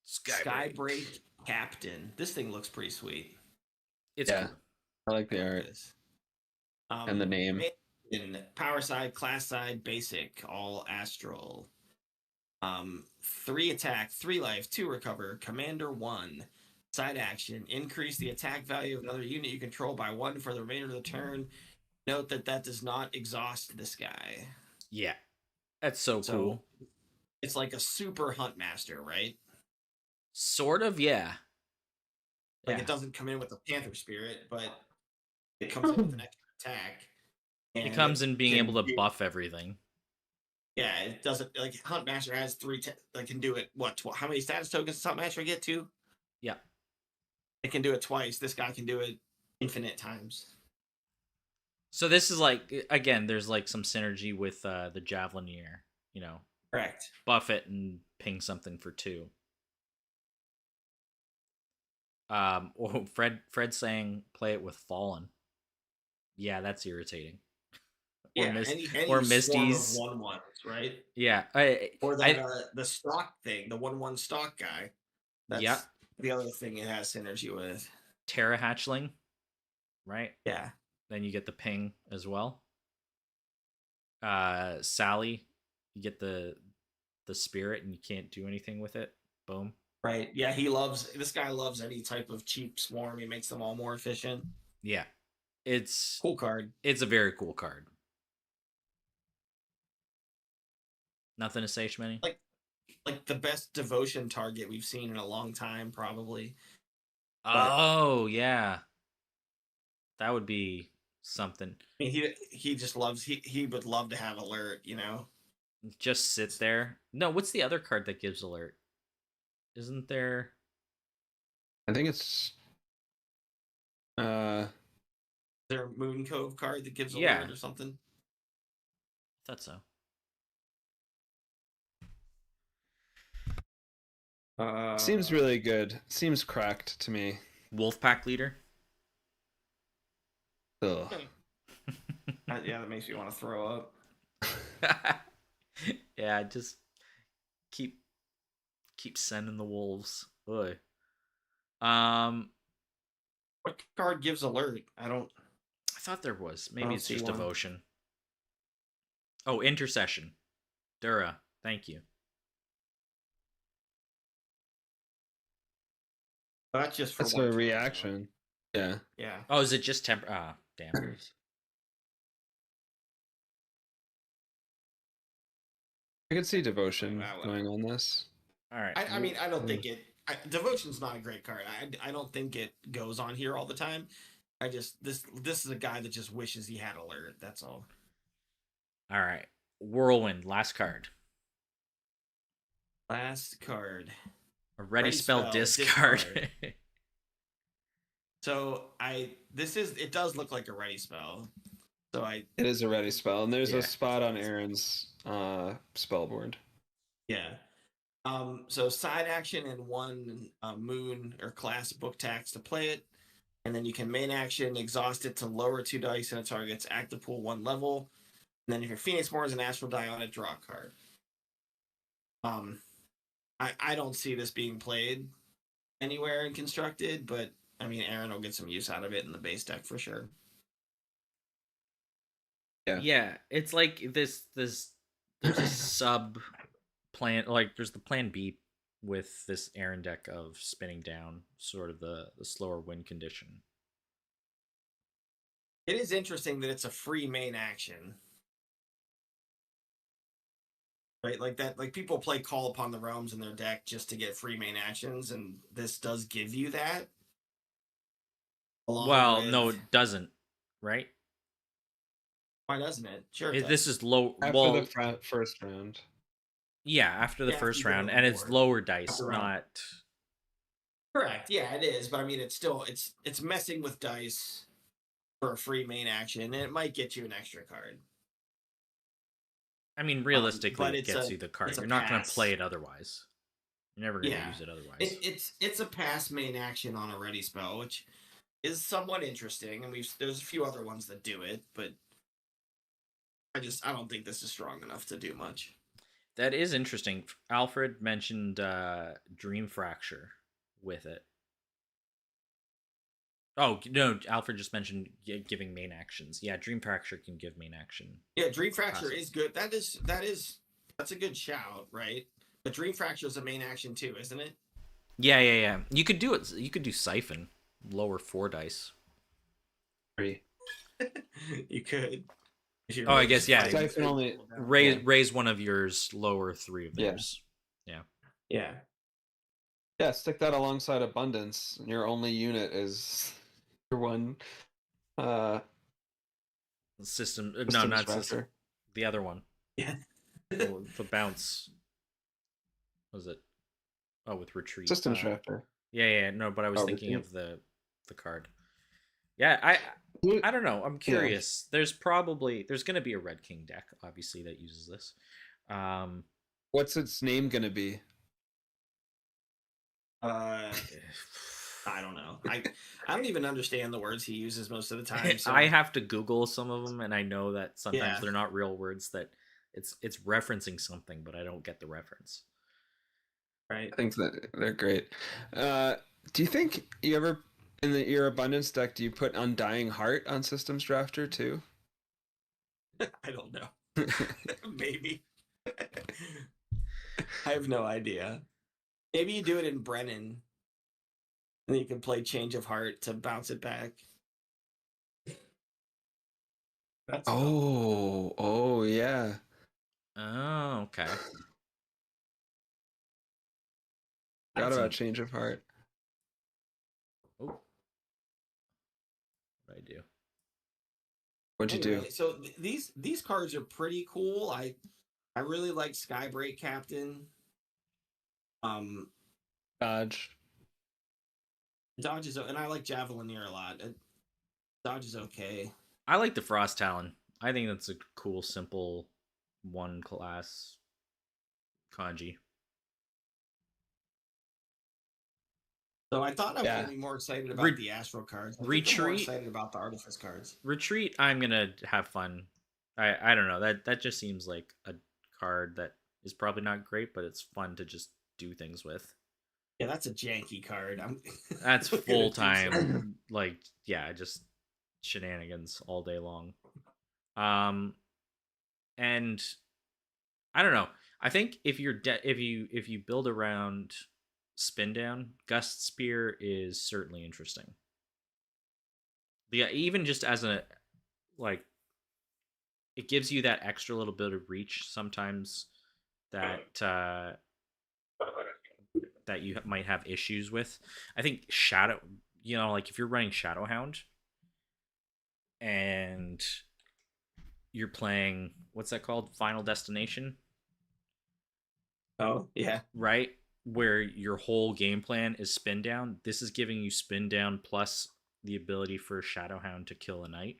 Skybreak. Skybreak Captain. This thing looks pretty sweet. It's Yeah. cool. I like I the like art this. and the name. In power side, class side, basic, all astral. 3 attack, 3 life, 2 recover, commander 1. Side action, increase the attack value of another unit you control by 1 for the remainder of the turn. Note that does not exhaust this guy. Yeah. That's so So cool. it's like a super hunt master, right? Sort of, yeah. Like Yeah. it doesn't come in with a panther spirit, but it comes in with an extra attack, It and comes it in being able can to do. buff everything. Yeah, it doesn't like Hunt Master has 3. Like can do it. What? How many status tokens does Hunt Master get to? Yeah. It can do it twice. This guy can do it infinite times. So this is like, again, there's like some synergy with the Javelineer, you know, Correct. buff it and ping something for 2. Oh, Fred saying play it with Fallen. Yeah, that's irritating. Or Yeah, Mist or any swarm of Misties. 1/1s, right? Yeah, Or that I the stock thing, the 1/1 stock guy. yeah, That's the other thing it has synergy with. Terra Hatchling, right? Yeah. Then you get the ping as well. Sally, you get the spirit and you can't do anything with it. Boom. Right. Yeah, this guy loves any type of cheap swarm. He makes them all more efficient. Yeah. It's Cool card. it's a very cool card. Nothing to say, Shmeny? Like the best devotion target we've seen in a long time, probably. But Oh, yeah. That would be something. I mean, he just loves he would love to have alert. Just sit there. No, what's the other card that gives alert? Isn't there? I think it's uh Is there a Moon Cove card that gives Yeah, alert or something? I thought so. seems really good. Seems cracked to me. Wolfpack leader. Ugh. Yeah, that makes me want to throw up. Yeah, just keep sending the wolves. Boy. What card gives alert? I thought there was. I Maybe don't it's see just one. devotion. Oh, intercession. Dura. Thank you. That's just for That's one a turn, reaction. Yeah. Yeah. Oh, is it just temp? Ah, damn. I could see devotion Well, going on this. All right. I mean, I don't think Devotion's not a great card. I don't think it goes on here all the time. I just this is a guy that just wishes he had alert. That's all. All right. Whirlwind. Last card. Last card. A ready Ready spell spell, discard. So it does look like a ready spell. So It is a ready spell, and there's a Yeah. spot on Aaron's spell board. yeah. So side action and one moon or class book tax to play it, and then you can main action exhaust it to lower 2 dice in a target's active pool 1 level. And then if your Phoenix Moor is an astral die on it, draw a card. I don't see this being played anywhere in constructed, but I mean Aaron will get some use out of it in the base deck for sure. Yeah, it's like this there's a sub plan, like there's the plan B with this Aaron deck of spinning down, sort of the slower win condition. It is interesting that it's a free main action. Right, like that, like people play Call Upon the Realms in their deck just to get free main actions, and this does give you that. Along Well, with, no, it doesn't, right? why doesn't it? Sure, it It, this does. is low. After Well, the first round. yeah, after the Yeah, after first you get round, on and the it's board. lower dice, After round. not. Correct. Yeah, it is, but I mean, it's still it's messing with dice for a free main action, and it might get you an extra card. I mean, realistically, But it gets you the card. it's a You're not going to pass. play it otherwise. You're never going to Yeah, use it otherwise. it's a pass main action on a ready spell, which is somewhat interesting, and there's a few other ones that do it, but I don't think this is strong enough to do much. That is interesting. Alfred mentioned Dream Fracture with it. Oh no, Alfred just mentioned giving main actions. Yeah, Dream Fracture can give main action. Yeah, Dream Fracture Passive. is good. That's a good shout, right? But Dream Fracture is a main action too, isn't it? Yeah. You could do it. You could do Siphon, lower 4 dice. 3. You could. If you Oh, I really guess, just yeah. fight Siphon only- people down. Raise one of yours, lower 3 of Yeah. theirs. Yeah. Yeah, stick that alongside Abundance. And your only unit is your one System. No, Systems not Drafter. system. The other one. Yeah. The bounce. What was it? Oh, with retreat. Systems Drafter. Yeah. No, but I was Oh, thinking retreat. of the card. Yeah, I don't know. I'm curious. There's going to be a Red King deck, obviously, that uses this. What's its name gonna be? I don't know. I don't even understand the words he uses most of the time. So I have to Google some of them, and I know that sometimes Yeah. they're not real words. That it's referencing something, but I don't get the reference. right. I think that they're great. Do you think you ever in your Abundance deck do you put Undying Heart on Systems Drafter too? I don't know. Maybe. I have no idea. Maybe you do it in Brennan. And you can play Change of Heart to bounce it back. That's Oh yeah. Oh, okay. Forgot That's about an- Change of Heart. Oh, what I do? What'd you anyway, do? so these cards are pretty cool. I really like Skybreak Captain. Dodge. Dodge is, and I like Javelineer a lot. Dodge is okay. I like the Frost Talon. I think that's a cool, simple one class kanji. So I thought I was Yeah. going to be more excited about the Astral cards. I think I'm more Retreat. excited about the Artifice cards. Retreat, I'm gonna have fun. I don't know. That just seems like a card that is probably not great, but it's fun to just do things with. Yeah, that's a janky card. That's I'm gonna full do time. some- Like, yeah, just shenanigans all day long. And I don't know. I think if if you build around spin down, Gust Spear is certainly interesting. Yeah, even just as a like, it gives you that extra little bit of reach sometimes that that you might have issues with. I think Shadow, like if you're running Shadowhound and you're playing, what's that called? Final Destination, Oh, yeah. right? Where your whole game plan is spin down. This is giving you spin down plus the ability for Shadowhound to kill a knight,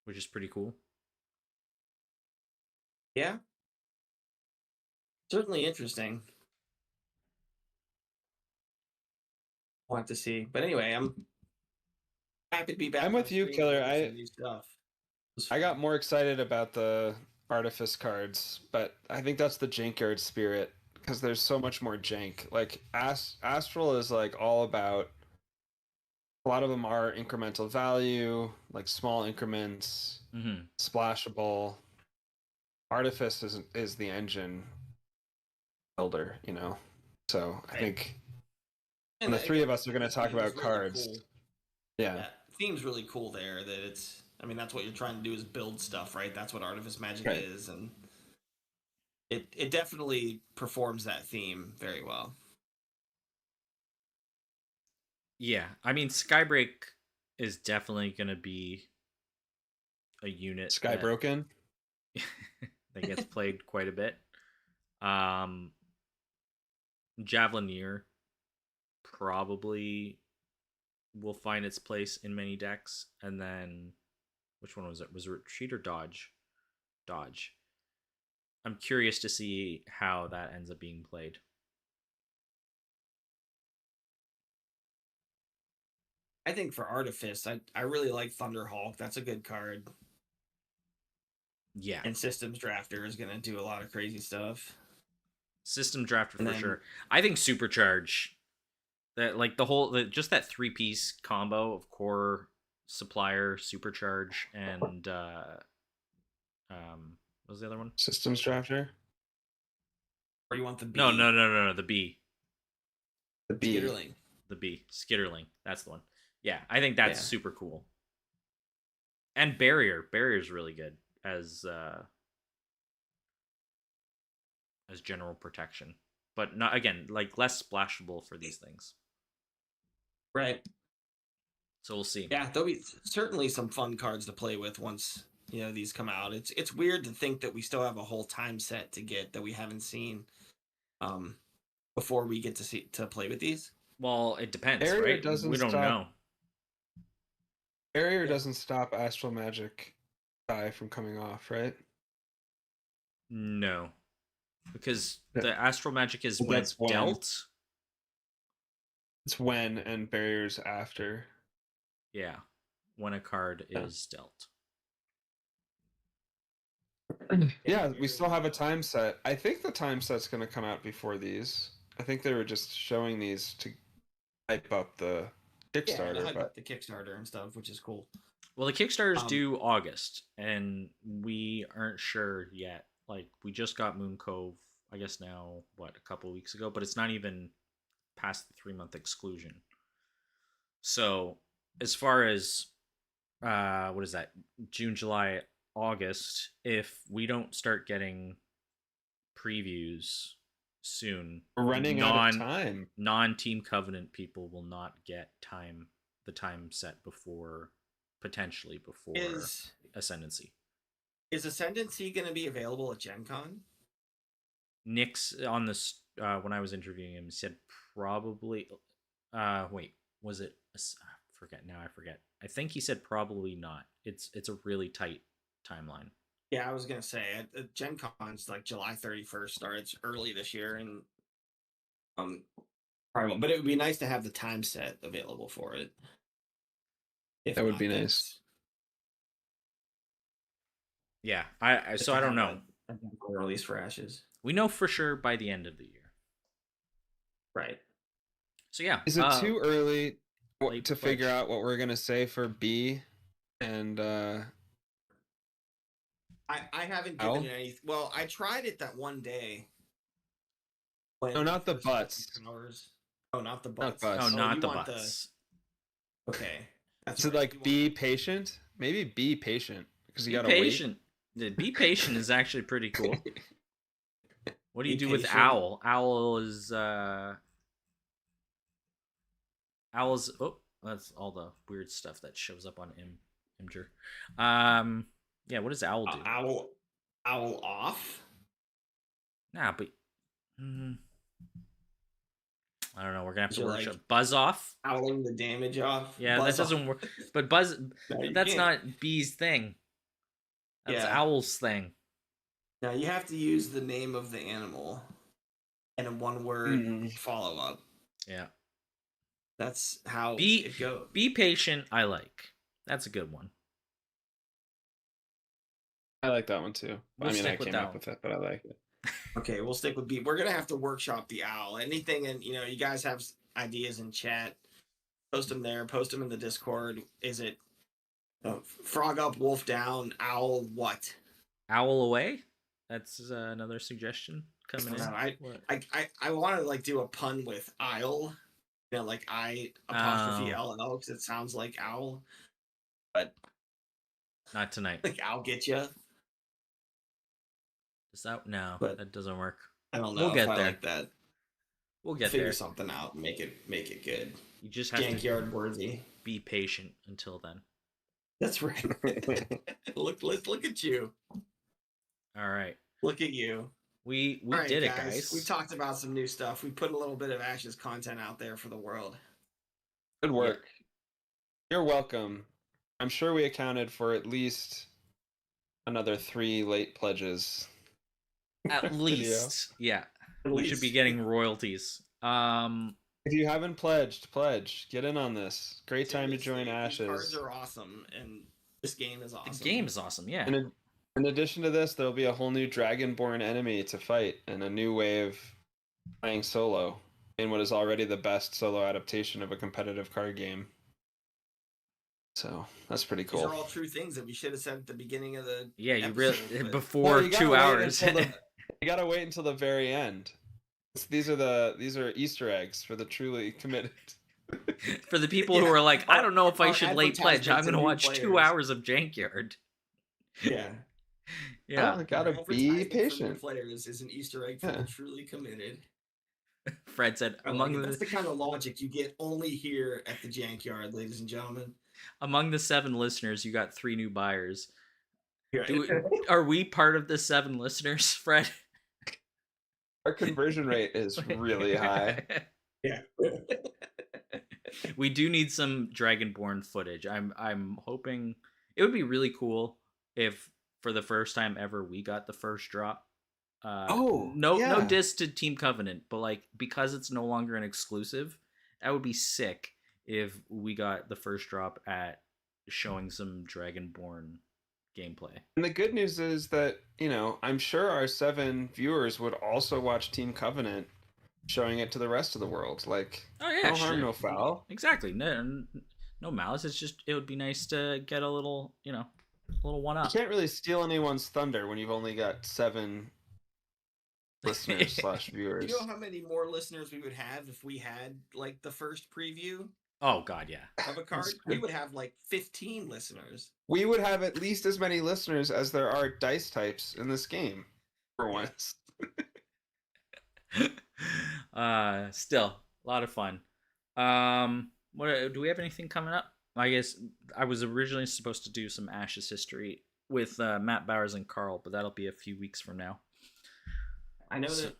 which is pretty cool. Yeah, certainly interesting. We'll have to see. But anyway, I'm happy to be back I'm on with you, stream and Killer. look at some new stuff. I got more excited about the Artifice cards, but I think that's the Jankyard spirit because there's so much more jank. Like Astral is like all about a lot of them are incremental value, like small increments, Mm-hmm. splashable. Artifice is the engine builder, you know. So I Right. think when And the three again, of us are going to the talk theme is about really cards, cool. yeah, Yeah, theme's really cool there. That it's, I mean, that's what you're trying to do is build stuff, right? That's what Artifice Magic right. is, and it definitely performs that theme very well. Yeah, I mean, Skybreak is definitely going to be a unit Sky that Broken. that gets played quite a bit. Um, Javelineer probably will find its place in many decks, and then which one was it? Was it Retreat or Dodge? Dodge. I'm curious to see how that ends up being played. I think for Artifice, I really like Thunderhawk. That's a good card. Yeah, And Systems Drafter is going to do a lot of crazy stuff. system drafter And for then, sure. I think Supercharge, that like the whole just that 3-piece combo of core, supplier, supercharge, and what was the other one? Systems Drafter. or you want the No, B, no, no, no, no, the B. The B. Skitterling. The B. Skitterling. That's the one. Yeah, I think that's Yeah. super cool. And Barrier. Barrier's really good as general protection. But not again, like less splashable for these things. Right. So we'll see. Yeah, there'll be certainly some fun cards to play with once these come out. It's weird to think that we still have a whole time set to get that we haven't seen um before we get to play with these. Well, it depends, Barrier right? doesn't We don't stop. know. Barrier Yeah. doesn't stop Astral Magic die from coming off, right? No. Because Yeah. the astral magic is when it's That's when. dealt. It's when and barriers after. Yeah. When a card Yeah. is dealt. Yeah, we still have a time set. I think the time set's going to come out before these. I think they were just showing these to hype up the Yeah, and to Kickstarter, hype but up the Kickstarter and stuff, which is cool. Well, the Kickstarter's Um, due August, and we aren't sure yet. Like, we just got Moon Cove, I guess now, what, a couple weeks ago, but it's not even past the 3-month exclusion. So, as far as, what is that, June, July, August, if we don't start getting previews soon, we're running out of time. non Team Covenant people will not get the time set before, potentially before is Ascendancy. is Ascendancy going to be available at Gen Con? Nick's on this when I was interviewing him, he said probably. Wait, was it? I forget. I think he said probably not. It's a really tight timeline. Yeah, I was gonna say Gen Con's like July 31st starts early this year, and probably won't. But it would be nice to have the time set available for it. If That would not be nice. this, Yeah, just so to I don't have know. a release for Ashes. We know for sure by the end of the year. Right. So yeah, Is it too early late to figure pledge. out what we're going to say for B and I haven't Owl? given it any. Well, I tried it that one day. When No, not the first got butts. powers. Oh, not the Not butts. butts. No, Oh, not you the want butts. Okay. That's Is it right. like be patient? Maybe be patient because you Be got to wait. patient. Be patient is actually pretty cool. What do you Be do with patient. Owl? Owl's that's all the weird stuff that shows up on Imgur. Yeah, what does Owl do? Owl off. Nah, but I don't know. We're gonna have to You're workshop like buzz off. howling the damage off. Yeah, that Buzz off. doesn't work. But buzz, No, but you that's can't. not bee's thing. That's Yeah. owl's thing. Now you have to use the name of the animal and a one word follow up. Yeah. That's how Be it goes. be patient. I like. That's a good one. I like that one too. We'll I mean, I stick with came that up one. with it, but I like it. Okay, we'll stick with B. We're gonna have to workshop the owl. Anything, and you guys have ideas in chat. Post them there. Post them in the Discord. Is it frog up, wolf down, owl? What? Owl away. That's another suggestion coming in. I want to like do a pun with isle. Like I apostrophe L because it sounds like owl. But not tonight. Like I'll get you. Is that no? But that doesn't work. I don't know. We'll get there. Like that. We'll get figure there. something out. And make it good. You just have Jankyard worthy. Be patient until then. That's right. Look at you. All right. Look at you. We right, did it, guys. We talked about some new stuff. We put a little bit of Ash's content out there for the world. Good work. Yeah. You're welcome. I'm sure we accounted for at least another 3 late pledges. At least. Yeah. We should be getting royalties. If you haven't pledged, pledge. Get in on this. Great time to join Ashes. These cards are awesome, and this game is awesome. The game is awesome, yeah. In addition to this, there'll be a whole new Dragonborn enemy to fight, and a new way of playing solo in what is already the best solo adaptation of a competitive card game. So that's pretty cool. These are all true things that we should have said at the beginning of the you episode, really before 2 hours. You gotta wait until the very end. These are Easter eggs for the truly committed. For the people who are like, I don't know if I should late pledge. I'm gonna watch 2 hours of Jankyard. Yeah. Yeah. Oh, gotta be patient. Players is an Easter egg for the truly committed. Fred said, that's the kind of logic you get only here at the Jankyard, ladies and gentlemen. Among the 7 listeners, you got 3 new buyers. Right. Are we part of the 7 listeners, Fred? Our conversion rate is really high. Yeah. We do need some Dragonborn footage. I'm hoping it would be really cool if for the first time ever we got the first drop. No diss to Team Covenant, but like because it's no longer an exclusive, that would be sick if we got the first drop at showing some Dragonborn gameplay. And the good news is that, I'm sure our 7 viewers would also watch Team Covenant showing it to the rest of the world. Like, no harm, no foul. Exactly. No malice. It's just, it would be nice to get a little, a little one up. You can't really steal anyone's thunder when you've only got 7 listeners / viewers. You know how many more listeners we would have if we had like the first preview? Oh God, yeah. Of a card, we would have like 15 listeners. We would have at least as many listeners as there are dice types in this game, for once. Still a lot of fun. What do we have anything coming up? I guess I was originally supposed to do some Ashes history with Matt Bowers and Carl, but that'll be a few weeks from now. I know that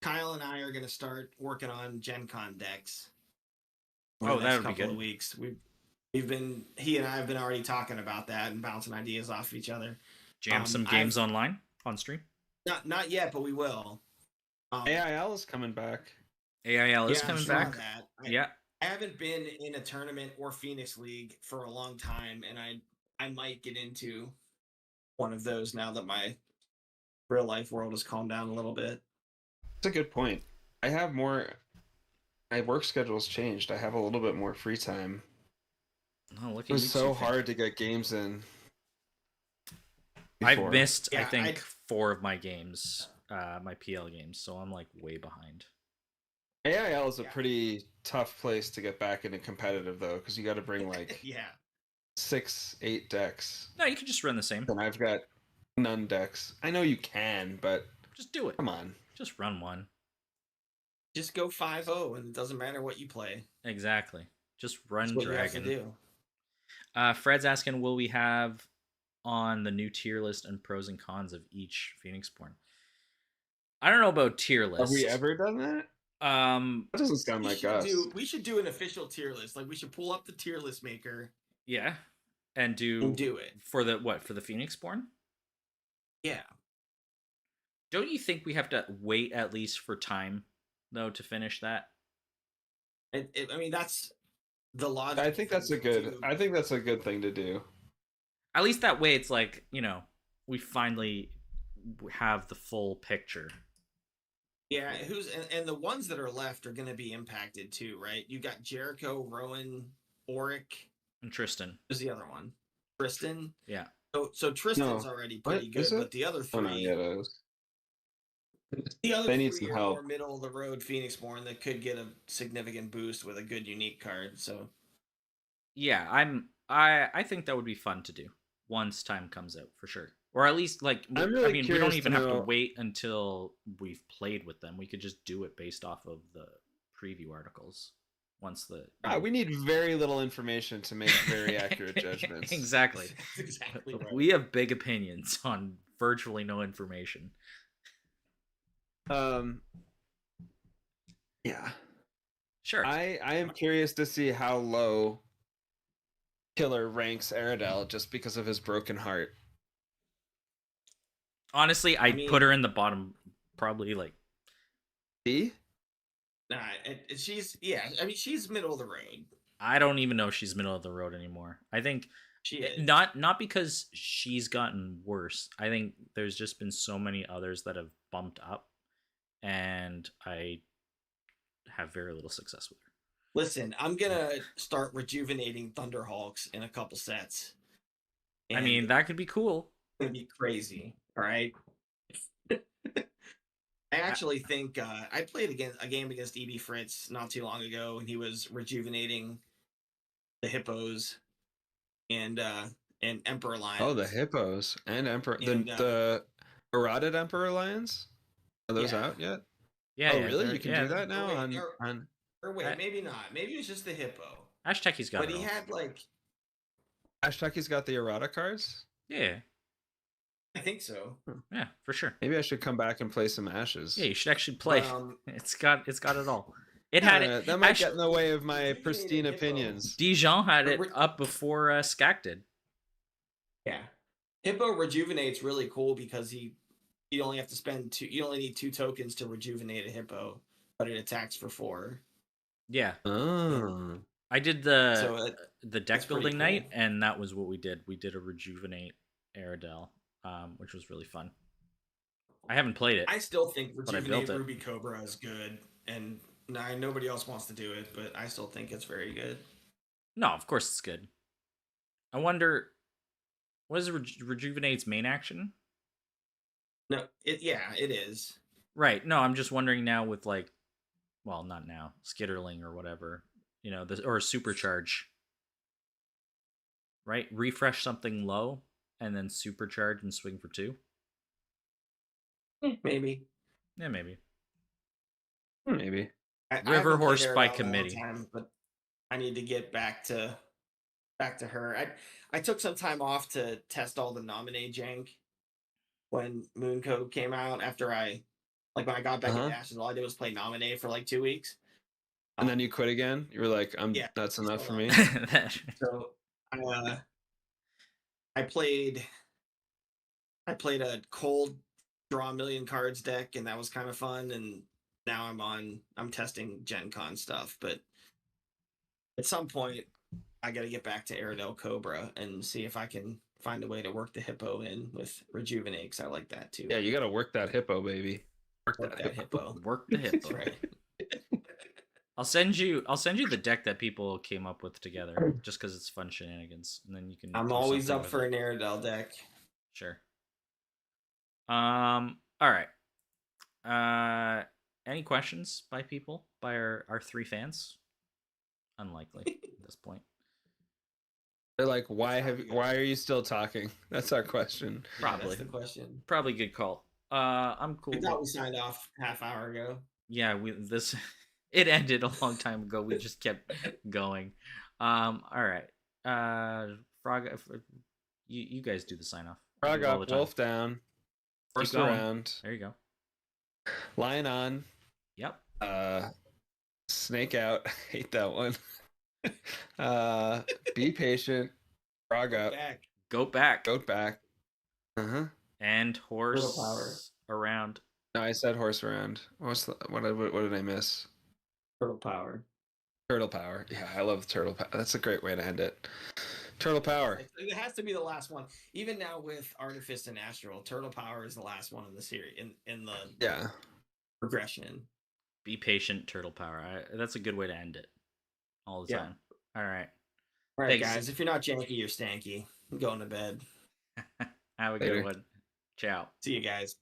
Kyle and I are going to start working on Gen Con decks. Oh, that would be good. Of weeks. He and I have been already talking about that and bouncing ideas off of each other. Jam some games online on stream. Not yet, but we will. AIL is coming back. AIL is coming back. I haven't been in a tournament or Phoenix League for a long time, and I might get into one of those now that my real life world has calmed down a little bit. That's a good point. My work schedule's changed. I have a little bit more free time. Oh, it was so hard to get games in. Before. I've missed, I think, 4 of my games, my PL games, so I'm like way behind. AIL is a pretty tough place to get back into competitive, though, because you got to bring like 6-8 decks. No, you can just run the same. And I've got none decks. I know you can, but just do it. Come on, just run one. Just go 5-0, and it doesn't matter what you play. Exactly. Just run That's what Dragon. You have to do. Fred's asking, will we have on the new tier list and pros and cons of each Phoenixborn? I don't know about tier list. Have we ever done that? That doesn't sound like us. We should do an official tier list. Like we should pull up the tier list maker yeah, and and do do it. for the what for the Phoenixborn. Yeah. Don't you think we have to wait at least for time though to finish that? I mean that's the logic. I think that's a good. I think that's a good thing to do. At least that way, it's like we finally have the full picture. Yeah, and the ones that are left are going to be impacted too, right? You got Jericho, Rowan, Oric, And Tristan. who's the other one? Tristan. Yeah. So Tristan's No. already pretty What? good, Is it? but the other Oh no, three, yeah, it is. the other They need three some are help. more middle of the road Phoenixborn that could get a significant boost with a good unique card. So Yeah, I think that would be fun to do once time comes out for sure. Or at least like I'm really I mean, we curious don't even to have to know- wait until we've played with them. We could just do it based off of the preview articles once the we need very little information to make very accurate judgments. Exactly. that's exactly right. We have big opinions on virtually no information. Yeah. Sure. I am curious to see how low Killer ranks Aradel just because of his broken heart. Honestly, I'd mean- put her in the bottom, probably like. See? Nah, she's I mean she's middle of the road. I don't even know if she's middle of the road anymore. I think She is. not because she's gotten worse. I think there's just been so many others that have bumped up, and I have very little success with her. Listen, I'm gonna start rejuvenating Thunderhawks in a couple sets. I mean, that could be cool. It's gonna be crazy. All right. I actually think I played a game against EB Fritz not too long ago, and he was rejuvenating the hippos and Emperor Lions. Oh, the hippos and Emperor. And, the eroded Emperor Lions? Are those Yeah. out yet? Yeah. Oh, yeah, really? they're- You can yeah. do that now wait, on you're- on. Or wait, I- maybe not. Maybe it was just the hippo. Ash Techie's got But it he all. had like Ashtaki's got the errata cards. Yeah. I think so. Yeah, for sure. Maybe I should come back and play some Ashes. Yeah, you should actually play. But, It's got it all. It had it. That might Ash- get in the way of my Rejuvenated pristine hippo. opinions. Dijon had it Re- up before Skak did. Yeah. Hippo rejuvenates really cool because you only have to spend you only need 2 tokens to rejuvenate a hippo, but it attacks for 4. Yeah, Oh. I did So the deck that's pretty building night, cool. and that was what we did. We did a rejuvenate Aradel, which was really fun. I haven't played it. I still think But I rejuvenate built it. Ruby Cobra is good, and nobody else wants to do it, but I still think it's very good. No, of course it's good. I wonder, what is rejuvenate's main action? No, it is. Right. No, I'm just wondering now with like, well, not now, skitterling or whatever, or supercharge. Right? Refresh something low and then supercharge and swing for 2. Maybe. Yeah, maybe. Maybe. I River haven't played Horse by Aradel in a long committee. time, but I need to get back to her. I took some time off to test all the nominee jank when Moon Code came out. After when I got back Uh-huh. into Ashes, all I did was play nominee for like 2 weeks. And then you quit again. You were like, Yeah, that's enough for me." So I played a cold draw a million cards deck, and that was kind of fun. And now I'm testing Gen Con stuff, but at some point I got to get back to Aradel Cobra and see if I can find a way to work the hippo in with rejuvenate, because I like that too. Yeah, you got to work that hippo, baby. Work that hippo. Work the hippo. That's right. I'll send you the deck that people came up with together, just because it's fun shenanigans, and then you can. I'm do always something up with for it. an Aradel deck. Sure. All right. Any questions by people, by our 3 fans? Unlikely at this point. They're like, why are you still talking? That's our question. Probably. That's the question. Probably good call. I'm cool. I thought we signed off half hour ago. Yeah, it ended a long time ago. We just kept going. All right. Frog, you guys do the sign off. Frog up, wolf down. First going. round. There you go. Lion on. Yep. Snake out. Hate that one. Be patient. Frog Go up. back. Goat back. Goat back. Uh-huh. And Turtle power. horse around. No, I said horse around. What did I miss? Turtle power. Turtle power. Yeah, I love turtle power. That's a great way to end it. Turtle power. It has to be the last one. Even now with Artifice and Astral, Turtle Power is the last one in the series in the Yeah. progression. Be patient, turtle power. That's a good way to end it. All the Yeah. time. All right. All right, Thanks. guys. If you're not janky, you're stanky. I'm going to bed. Have a Later. good one. Ciao. See you guys.